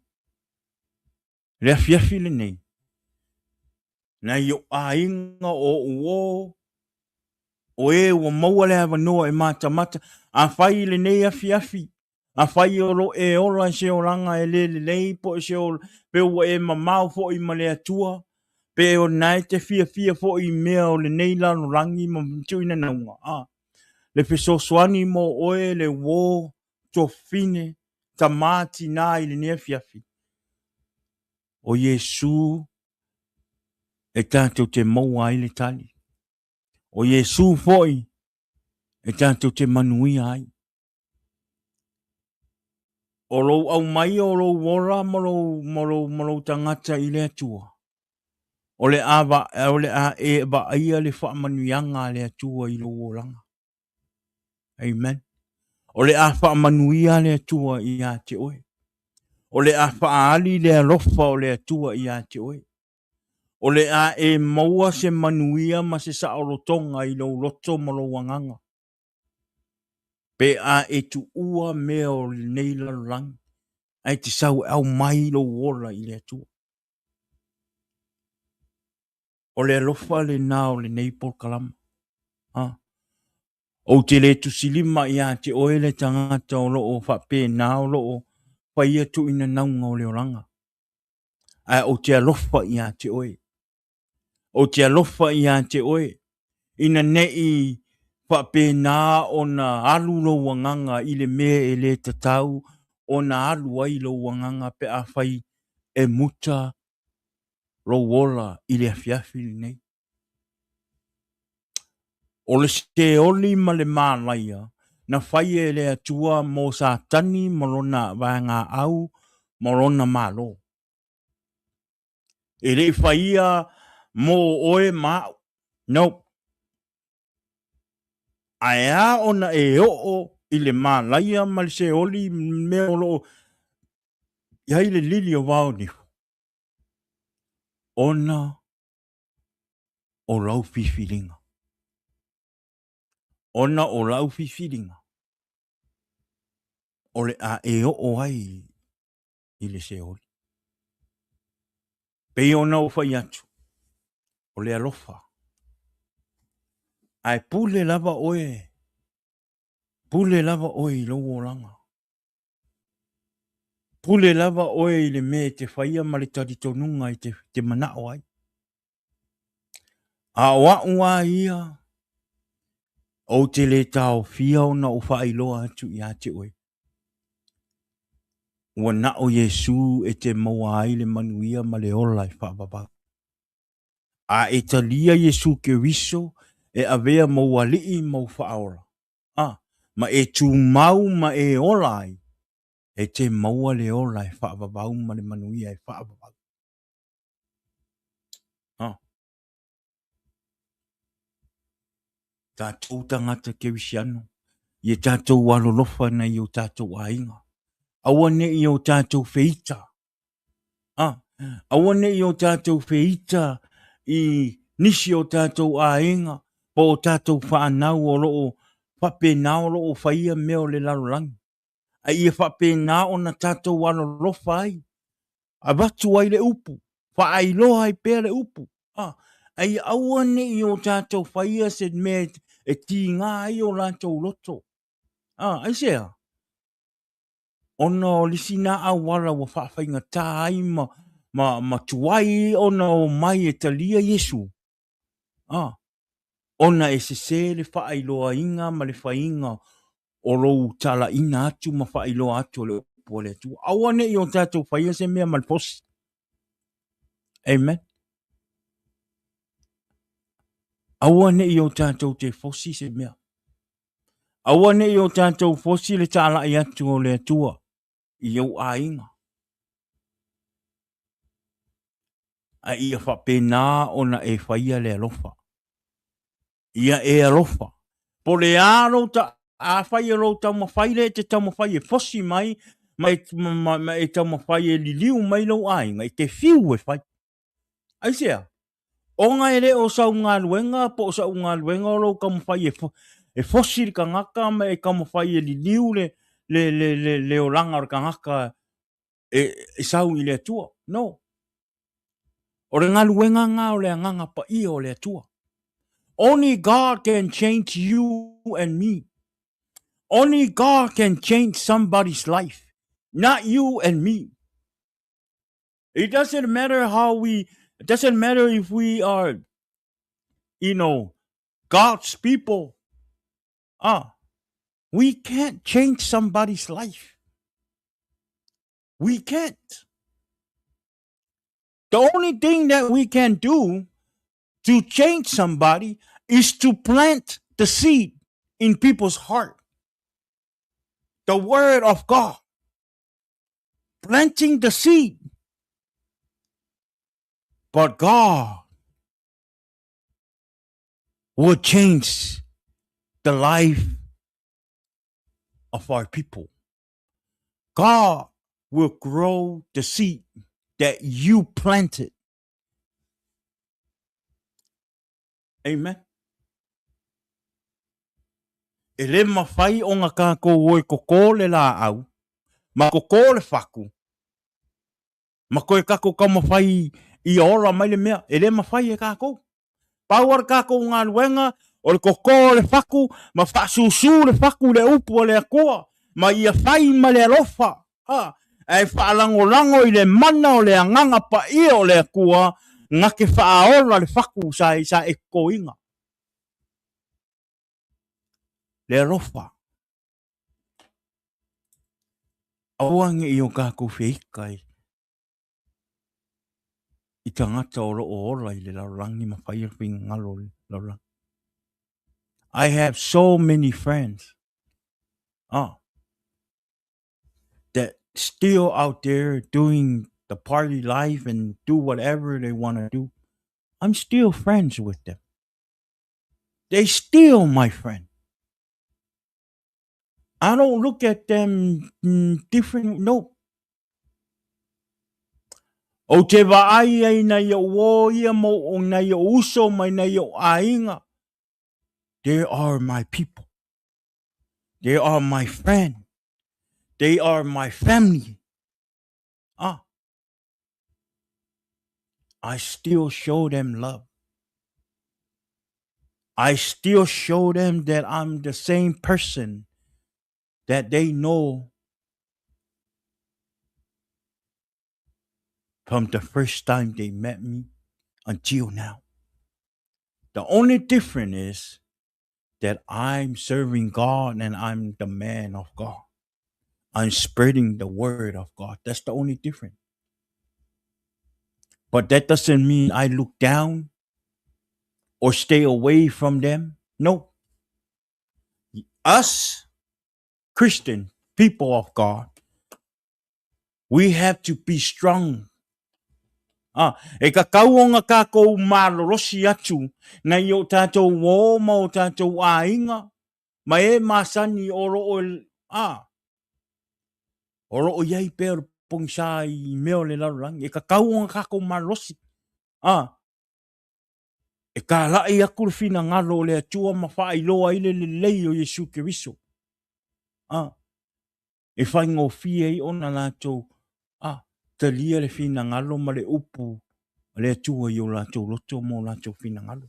Le afiafi le nei. Na yo ainga o uo o e o maua le avanoa e mata. A whai le nei afiafi. A whai o lo e ola se o ranga e le lei po se o peo e mamau fo I ma le atua. Pe o nai te fia fo I mea o le nei lano rangi ma mtuina naunga. Le peso swani mo oe le wo to fine tamati na I le nei afiafi. O Yesu e tātou te maua ai le tali. O Yesu foi e tātou te manuia ai. O lou au mai o lou wora mo tangata I le atua. O le a e ba ia le wha manuianga le atua I lo woranga. Amen. O le a wha manuia le atua I a te oe. O le a wha ali le alofa o le atua I a te oe. O le a e maua se manuia ma se saorotonga I lo loto mo lo wanganga. Pe a e tu ua mea o le neila lang. Ai te sau au mai lo wola I le atua. O le alofa le nao le nei por kalama. O te le tusilima ia te oele tangata o loo whapena o loo whaia tu ina naunga o leoranga. Ai o te alofa ia te oe. O te alofa ia te oe. Ina nei whapena o na alu lo wanganga i le mea e le tatau o na alu ai lo wanganga pe a whai e muta lo wola i le afiafi nei. O le se oli ma le mālaia, na whai e le atua mo sa tani morona vanga au, morona malo. E le whaia mo oe mau. Nope. Aia ona e o i le mālaia ma le se oli me o lo iai le lili o wao ni. Ona o lau fifilinga. Ona o lau fifilinga. O le a e o ai i le se oli. Pei ona o whai atu. O le alofa. Ai pule lava oe. Pule lava oe i logo langa. Pule lava oe i le me te whaia ma le taritonunga i te manao ai. A ua ia. O te le tau fia ona o whailoa atu i ate oe. Ua na o Yesu e te maua ai le manuia ma le ola i whaababa. A e talia Yesu ke wiso e avea maua lii mau whaola. Ma e tu mau ma e ola ai. E te maua le ola i whaababau ma le manuia i whaababau. Tātou tangata ke wisiano. Ie tātou walolofa na i o tātou ainga. Awane i o tātou feita. Awane i o tātou feita i nisi o tātou ainga. Po o tātou whaanau o loo whapenao loo whaia meo le larolangi. A ia whapenao na tātou walolofa ai. A watu ai le upu. Whaailoha i pēr le upu. Ai awane i o tātou whaia se me e ti ngā ai o lātou loto. Ai sea. Ona o lisina a wala wa whawhainga tā ai ma tuai ona o mai e talia Yesu. Ona e se le whaailoa inga ma le whainga o rou tala ina atu ma whaailoa atu le upo le atu. Awane i o tātou whaia se mea malposi. Amen. Awane i o tātou te fosi se mea. Awane i o tātou fosi le tala i atu o le atua. I au ainga. A ia whapena ona e whaia le alofa. Ia e alofa. Po le aro ta a whaia rou tau mawhaile te tau mawhaie fosi mai ma e tau mawhaie li liu mai lau ainga. I te whiu e whai. Ai sea. O ngā ere o sau ngā luenga, po o sau ngā luenga o rou ka mawhaie e fosi ka ngaka ma e ka mawhaie li liu le o langa o ka ngaka e sau i le atua. No. O re ngā luenga ngā o le nganga pa i o le atua. Only God can change you and me. Only God can change somebody's life. Not you and me. It doesn't matter it doesn't matter if we are, God's people. We can't change somebody's life. We can't. The only thing that we can do to change somebody is to plant the seed in people's heart. The word of God. Planting the seed. But God will change the life of our people. God will grow the seed that you planted. Amen. E le mawhai o ngā kākou oi koko le la au. Ma koko le whaku. Ma koe kako ka mawhai i ora mai le mea. E le mawhai e kākou. Pauar kākou ngā luenga O le koko le faku, ma whaasusu le faku le upu o le akoa. Ma ia whai ma le alofa. E whaalangolango I le mana o le anganga pa ia o le akoa, ngake whaaola le faku sa e koinga. Le alofa. Awange I o kako whiikai. I tangata o lo o ola I le laurangi ma whaia whing ngalo le laurangi. I have so many friends that still out there doing the party life and do whatever they want to do. I'm still friends with them. They still my friend. I don't look at them different. Nope. O te vaai ai na ia o ia mo o na ia uso mai na ia ainga. They are my people. They are my friend. They are my family. I still show them love. I still show them that I'm the same person that they know from the first time they met me until now. The only difference is that I'm serving God and I'm the man of God. I'm spreading the word of God. That's the only difference. But that doesn't mean I look down or stay away from them. No. Us, Christian people of God, we have to be strong. E ka kauonga kākou mālorosi atu na I o tātou wō ma o tātou ainga ma e māsani oro o iai pēr pongsa I meo le larurangi. E ka kauonga kākou mālorosi. E ka lai aku le fina ngalo le atua ma whaailoa ile le lei o Yesu Keriso. E whaingo fia I ona lātou talia le fina ngalo ma le upu le atua I o lātou loto mo lātou fina ngalo.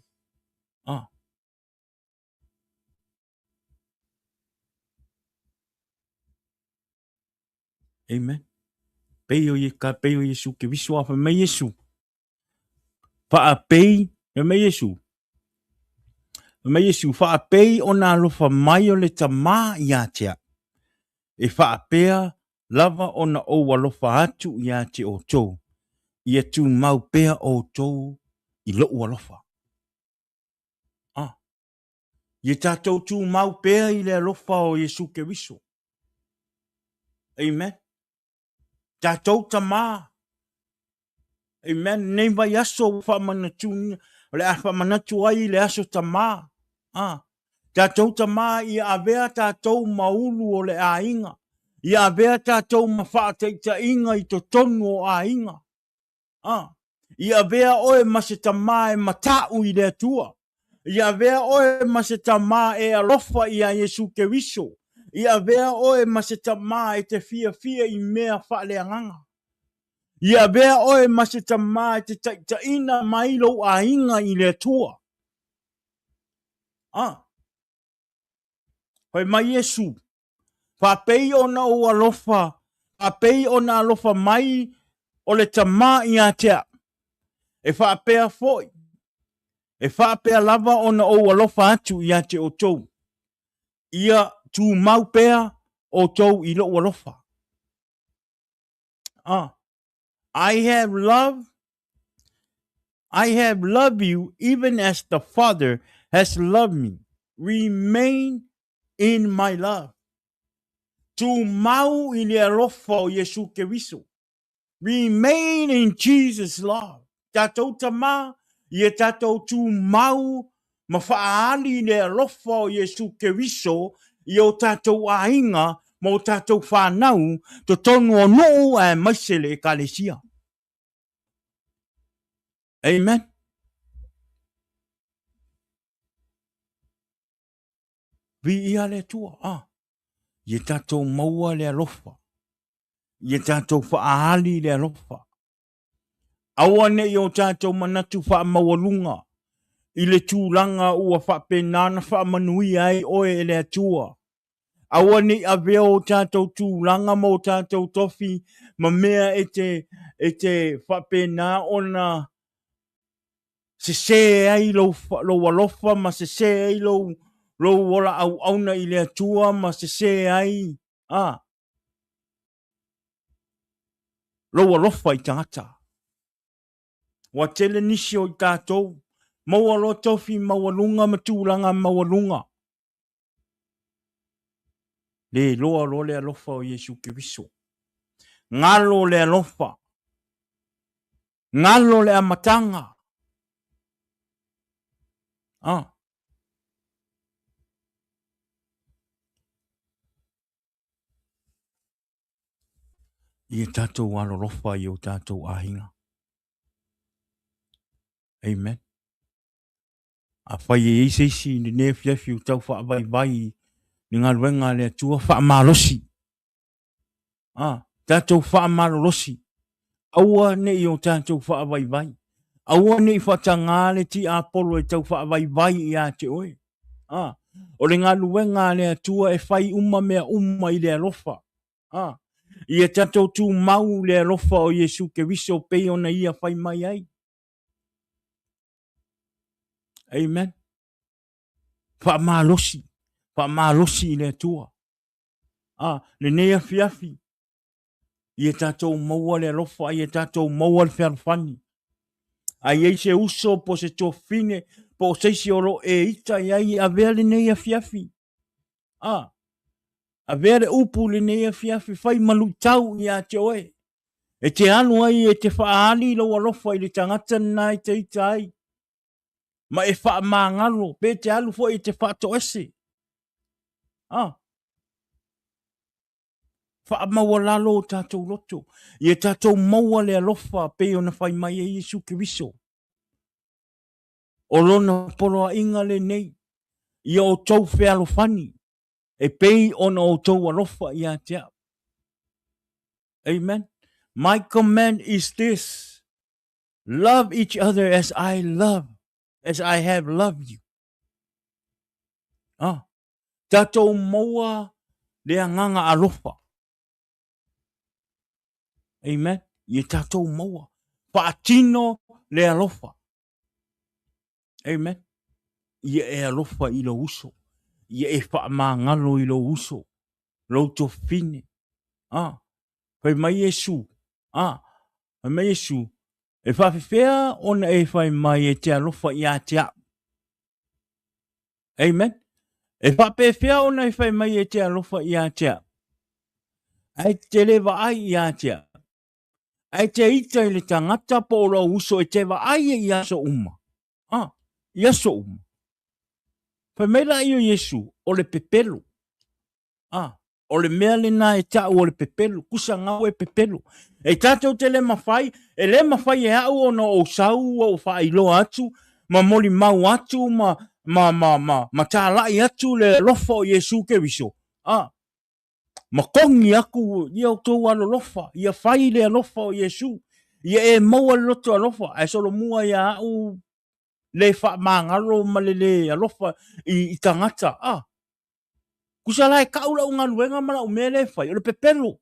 Amen. Peo ye ka peo Yesu Keriso a me Yesu. Pa a pei me Yesu. Me Yesu fa a pei ona alofa mai o le tamā ia tea. E fa a pea lava ona o alofa atu ia te o tō. Ia tu mau pea o tō I lo alofa. Ia tātou tu mau pea I le alofa o Yesu Keriso. Amen. Tātou tamā. Amen. Nei vai aso whamanatu le a whamanatu ai le aso tamā. Tātou tamā ia avea tātou maulu o le ainga. Ia avea tātou mawhaateita inga I to tonu o ainga. Ia avea oe mase tamā e matau I le atua. Ia avea oe mase tamā e alofa I a Yesu Keriso. Ia avea oe mase tamā e te fia I mea whaaleanganga. Ia avea oe mase tamā e te taitaina mailo a inga I le atua. Hoi mai Yesu. Whapei ona o alofa. Whapei ona alofa mai o le tamā I a tea. E whapea foi. E whapea lava ona o alofa atu I a te o tau. Ia tu mau pea o tau I lo alofa. I have loved you even as the Father has loved me. Remain in my love. Tu mau I le alofa o Yesu Keriso. Remain in Jesus' love. Tātou tamā, ia tātou tu mau ma whaali le alofa o Yesu Keriso I o tātou ainga ma o tātou whanau to tonu o noo e maisele e kalesia. Amen. Vi ia le tua. Ia tātou maua le alofa. Ia tātou whaali le alofa. Awane I o tātou manatu wha mawalunga. I le tūlanga ua whapenana whamanui ai oe e le atua. Aua ni a vea o tātou tūlanga mo tātou tofi, ma mea e te whapena ona se ai lo walofa, ma se ai lo wala au auna i le atua, ma se ai, lo walofa i tangata. Wa tele nisi o i tātou, maua lo tofi mawalunga, ma tūlanga mawalunga. Le loa lo le alofa o Yesu Kiriso. Ngalo le alofa. Ngalo le amatanga. Ia tātou alo lofa i o tātou ahinga. Amen. A whai e isi ni ne fiafi o tau wha vai ni ngā ruenga le atua wha malosi. Tātou wha malolosi. Aua ne i o tātou wha vai. Aua ne i whatanga le ti apolo e tau wha vai i a te oe. O le ngā ruenga le atua e whai mea i le alofa. Ia tātou tū mau le alofa o Yesu Keriso pei ona ia whai mai ai. Amen. Wha malosi i le atua. Le nea fiafi. Ia tātou maua le alofa, ia tātou maua le wherwhani. Ai ei se uso po se tōwhine, po se si oro e ita iai a vea le nea fiafi. A vea le upu le nea fiafi, whai malu tau i a te oe. E te anu ai e te whaali lo alofa i le tangata nai te ita ai. Ma e wha maangalo, pe te alu fo i te wha to ese. Wha maua lalo tātou loto. Ia tātou maua le alofa pe o na whai mai e Yesu Kiriso. O lona polo a inga le nei. Ia o tau whealo whani. E pei ona o tau alofa i a te au. Amen. My command is this. Love each other as I have loved you. Tātou maua le anganga alofa. Amen. Ia tātou maua. Paatino le alofa. Amen. Ia e alofa i lo uso. Ia e whaamangalo i lo uso. Lo to fine. Pai mai Yesu. Pai mai Yesu. E whawhiwhea ona e whai mai e te alofa i a te au. Amen. E whawhiwhea ona e whai mai e te alofa i a te au. Ai te lewa ai i a te au. Ai te ita i le tangata po o lo uso e te wa ai e i aso uma. I aso uma. Pai mai la i o Yesu o le pepelo. O le mea le na e tau o le pepelo. Kusa ngau e pepelo. E tātou te le mawhai. E le mawhai e au o no o sau o whailo atu. Ma moli mau atu. Ma tālai atu le lofa o Yesu Keriso. Ma kongi aku ia o tō alo lofa. Ia whai le lofa o Yesu. Ia e maua loto alofa. Ai solo mua ia au le wha mangalo ma le alofa i tangata. Kusa lai kaula unga luenga mana o mele whai. O le pepelo.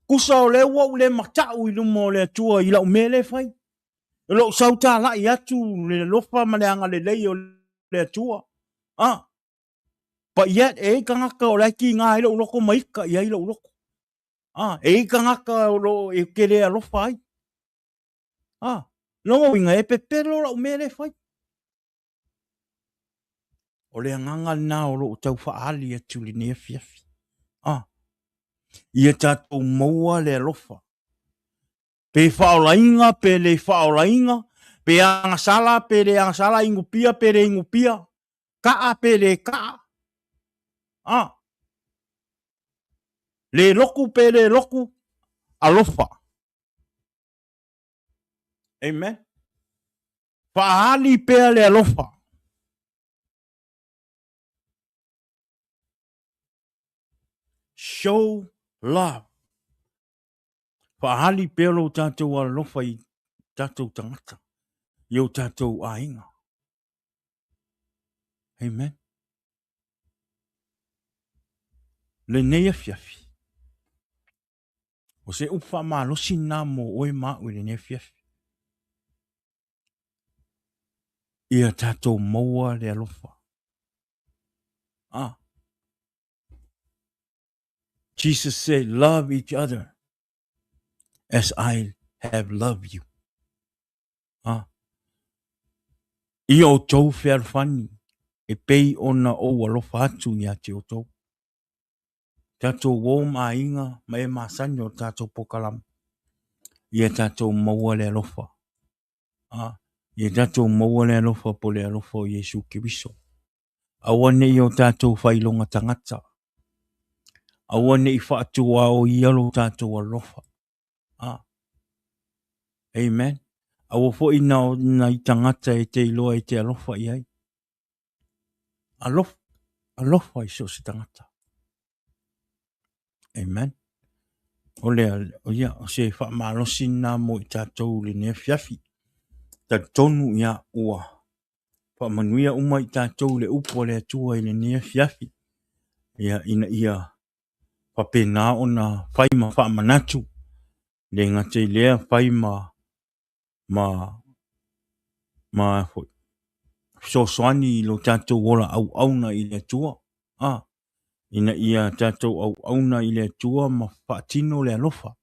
Kusa o le ua u le matau i lumo le atua i la o mele whai. O lo sauta la i atu le lofa ma le anga le lei o le atua. Pa iat e kangaka o lai ki ngā ilo uloko maika i ilo uloko. E kangaka o lo e kere alofa ai. Longa winga e pepelo la o mele whai. O le anganga nā o lo o tau whaali atu li nea fiafi. Ia tātou maua le alofa. Pe whaolainga, pe le whaolainga, pe angasala, pe le angasala, ingupia, pe le ingupia. Kaa, pe le kaa. Le loku, pe le loku, alofa. Amen. Whaali pe le alofa. Show love. Whaali pe lo tātou alofa i tātou tangata. Yo tātou ainga. Amen. Le nei afiafi. O se upa malosi nā mo oe mau le nei afiafi. Ia tātou maua le alofa. Jesus said, love each other as I have loved you. Ia o tau whewhani, e pei ona o alofa atu ni ate o tau. Tātou wō mā inga, ma e māsani o tātou pokalam. Ia tātou maua le alofa. Ia tātou maua le alofa po le alofa o Yesu Kiriso. Awane i o tātou whailonga tangata. Awane i whaatua o i alo tātou alofa. Amen. Awa fo i na i tangata e te iloa e te alofa i ai. Alofa i so se tangata. Amen. O ia, o se wha malosi nā mo i tātou le nea fiafi. Ta tonu ia ua. Wha manuia uma i tātou le upo le atua i le nea fiafi. Ia ina ia. Wha pēnā o na whaima wha manatu. Le ngate lea whaima so soani i lo tātou wola au auna i le atua. Ina ia tātou au auna i le atua ma whaatino le alofa.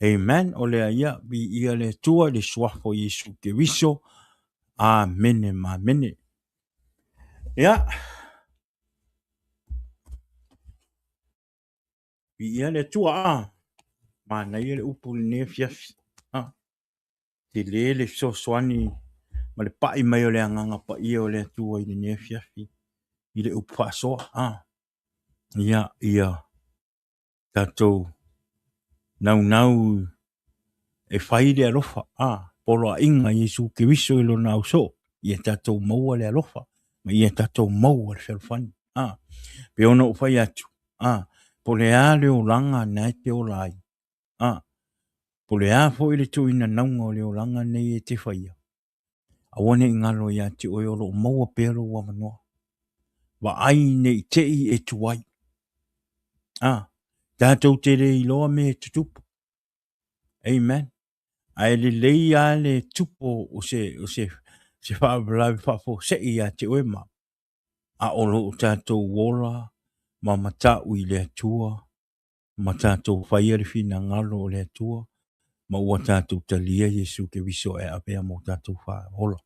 Amen. O lea ia, bi ia le atua le suafo Yesu Kiriso. Amen, amen. Ia. Bi ia le atua, mana ia le upu le nea fiafi. Te le so soani, ma le pai mai o le anganga pa ia o le atua i le nea fiafi. I le upu whaasoa. Ia, tātou nau e whai le alofa. Polo a inga Yesu Kiriso ilo nau so. Ia tātou maua le alofa. Ma ia tātou maua le whelfani. Pe ona o whai atu. Po le a leo langa nai te o lai. Po le a fo i le tu ina naunga o leo langa nei e te whaia. Awane ingalo ia te oi olo maua pero wa manoa. Wa ai nei te i e tuai. Tātou te re iloa me tutupu. Amen. Ai le lei a le tupo o se whaabalawi whaafo se i a te oe ma. A olo o tātou wola ma matau i le atua. Ma tātou whaiari whina ngalo o le atua. Ma ua tātou talia Yesu Kiriso e apea mo tātou wha hola.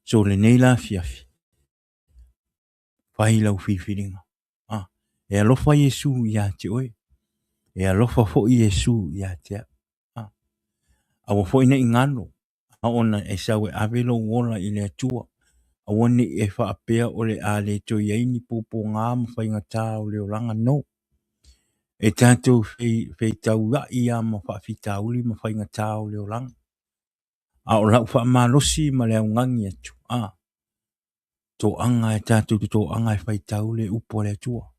So le nei la fiafi. Whai lau whiwhiringa. E alofa Yesu i a te oe. E alofa fo i Yesu i a te a. Awa fo ina ingano. Aona e sawe avelo wola i le atua. Awane e wha apea o le a le to iaini popo ngā mawhainga tā o le oranga no. E tātou whei tau la i a mawhawhi tauli mawhainga tā o le oranga. A o lau wha malosi ma le au ngangi atu. Tō anga e tātou tō anga e whai taule upo le atua.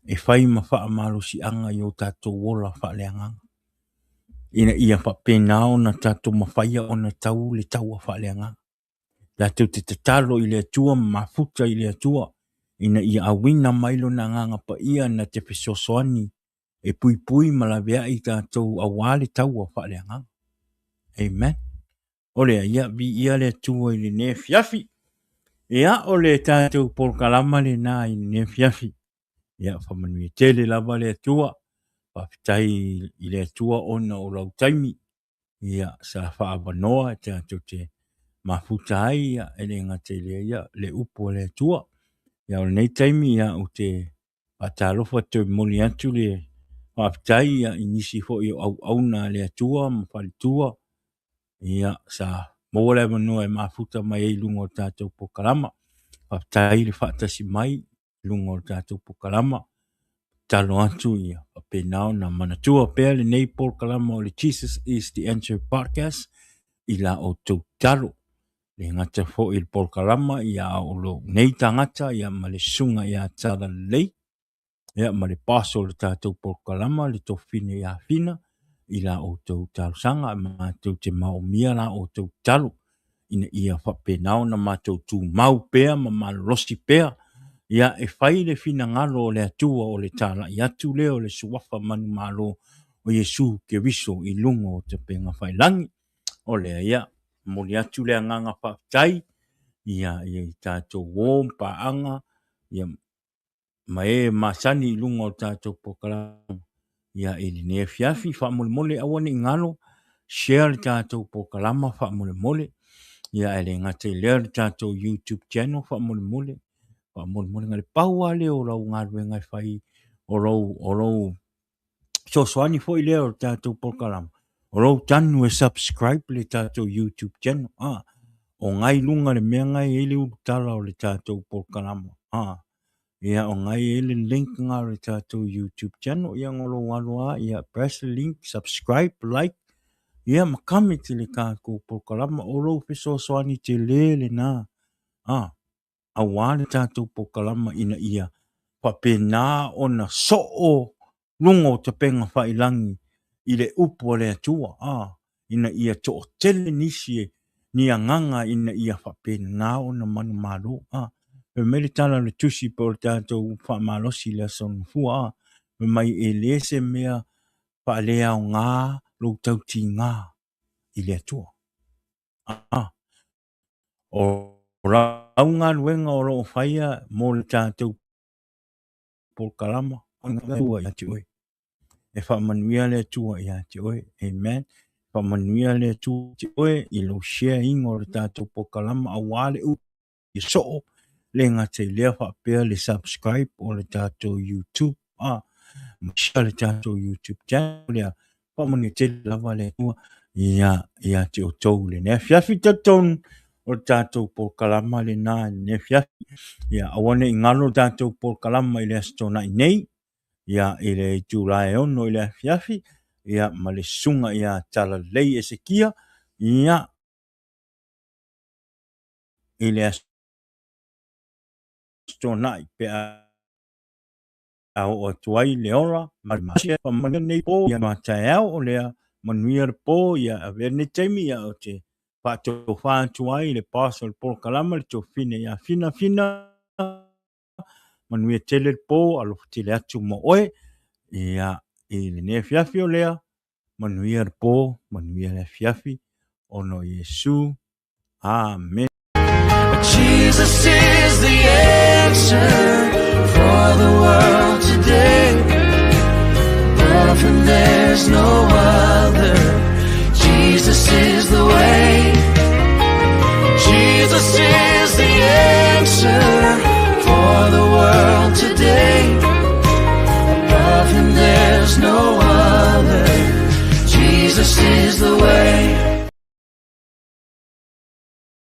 E whai ma wha malosi anga i o tātou wola wha le anganga. Ina ia wha pēnao na tātou mawhaia o na tau le taua wha le anganga. Tātou te tatalo i le atua, mafuta i le atua. Ina ia awina mailo na nganga pa ia na te pesosoani. E pui pui malavea i tātou awale taua wha le anganga. Amen. Olea ia vi ia le atua i le ne fiafi. Ia o le tātou polkalama le nā i ne fiafi. Ia whamanui tele lava le atua. Whawhitai i le atua ona o lau taimi. Ia sa whaabanoa tātou te mafuta ai ia ele ngate ia le upo le atua. Ia o nei taimi ia o te patalofa te moli atu le whawhitai ia inisi fo i au auna le atua mawhalitua. Ia sa mawale manoa e mafuta mai e lungo tātou pokalama. Whawhitai le whaatasi mai lungo tātou pokalama. Talo atu ia penao na manatua pea le nei pokalama o le Jesus is the Answer podcast. Ila o tau talo. Le ngata fo il pokalama ia o lo nei tangata ia ma le sunga ia tala lei. Ia ma le paso le tātou pokalama le tofine ia fina. Ila o tau talo sanga ma tau te maomia la o tau talo. ina ia whapenao na mātou tū mau pēr ma malolosi pēr. Ia e whai le fina ngalo o le atua o le tala i atu leo le suwafa manu malo o Yesu ke wiso i lungo o te penga whailangi. O lea ia, mori atu lea nganga whaptai, ia i tātou wōm paanga, ia mae masani i lungo o tātou pokalama. Ia ili ne fiafi wha mole awane i ngalo, share tātou pokalama wha mole. Ia ele ngate lea tātou YouTube channel wha mole. Wha mole ngale paua leo o rau ngārwe ngai whai o rau so swani fo i leo tātou pokalama. O rau tanu e subscribe le tātou YouTube channel. O ngai lunga le mea ngai ele utala o le tātou pokalama. Ia o ngai ele link ngā le tātou YouTube channel. Ia ngolo waloa, ia press the link, subscribe, like. Ia makame te le kākou pokalama. O rau peso swani te lele nā. A wale tātou pokalama ina ia. Whapena o na so'o lungo te penga whailangi i le upo le atua. Ina ia to o tele nisi ni a nganga ina ia whapena o na manu malo. Me mele tala le tusi po le tātou whamalosi le sonu fua. Me mai e lese mea whalea o ngā lo tauti ngā i le atua. O rau ngā ruenga o ro whaia mo le tātou pokalama. O ngā tua i ati oe. E whamanuia le tua i ati oe. Amen. Whamanuia le tua i ati oe i lo share ingo le tātou pokalama a wale u i so'o. Le ngā te lea whapea le subscribe o le tātou YouTube. Mashia le tātou YouTube channel. Lea whamani te lava le tua ia te o tau le nea fiafi tatonu o le tātou pokalama le nā nea fiafi. Ia awane i ngalo tātou pokalama i le astona i nei. Ia i le tūlae ono i le fiafi. Ia ma le sunga ia tala lei Esekia. Ia i le astona i pe a o tuai le ora. Masia pa mana nei po. Ia matai au o lea manuia le po. Ia a verne teimi ia o te whātou whātuai le paso le pokalama le tō fine. Ia fina. Manuia tele le po alo tele atu mo oe. Ia i le ne fiafi o lea. Manuia le po. Manuia le fiafi. Ono Yesu. Amen. Jesus is the answer for the world today. Above him there's no other. Jesus is the way.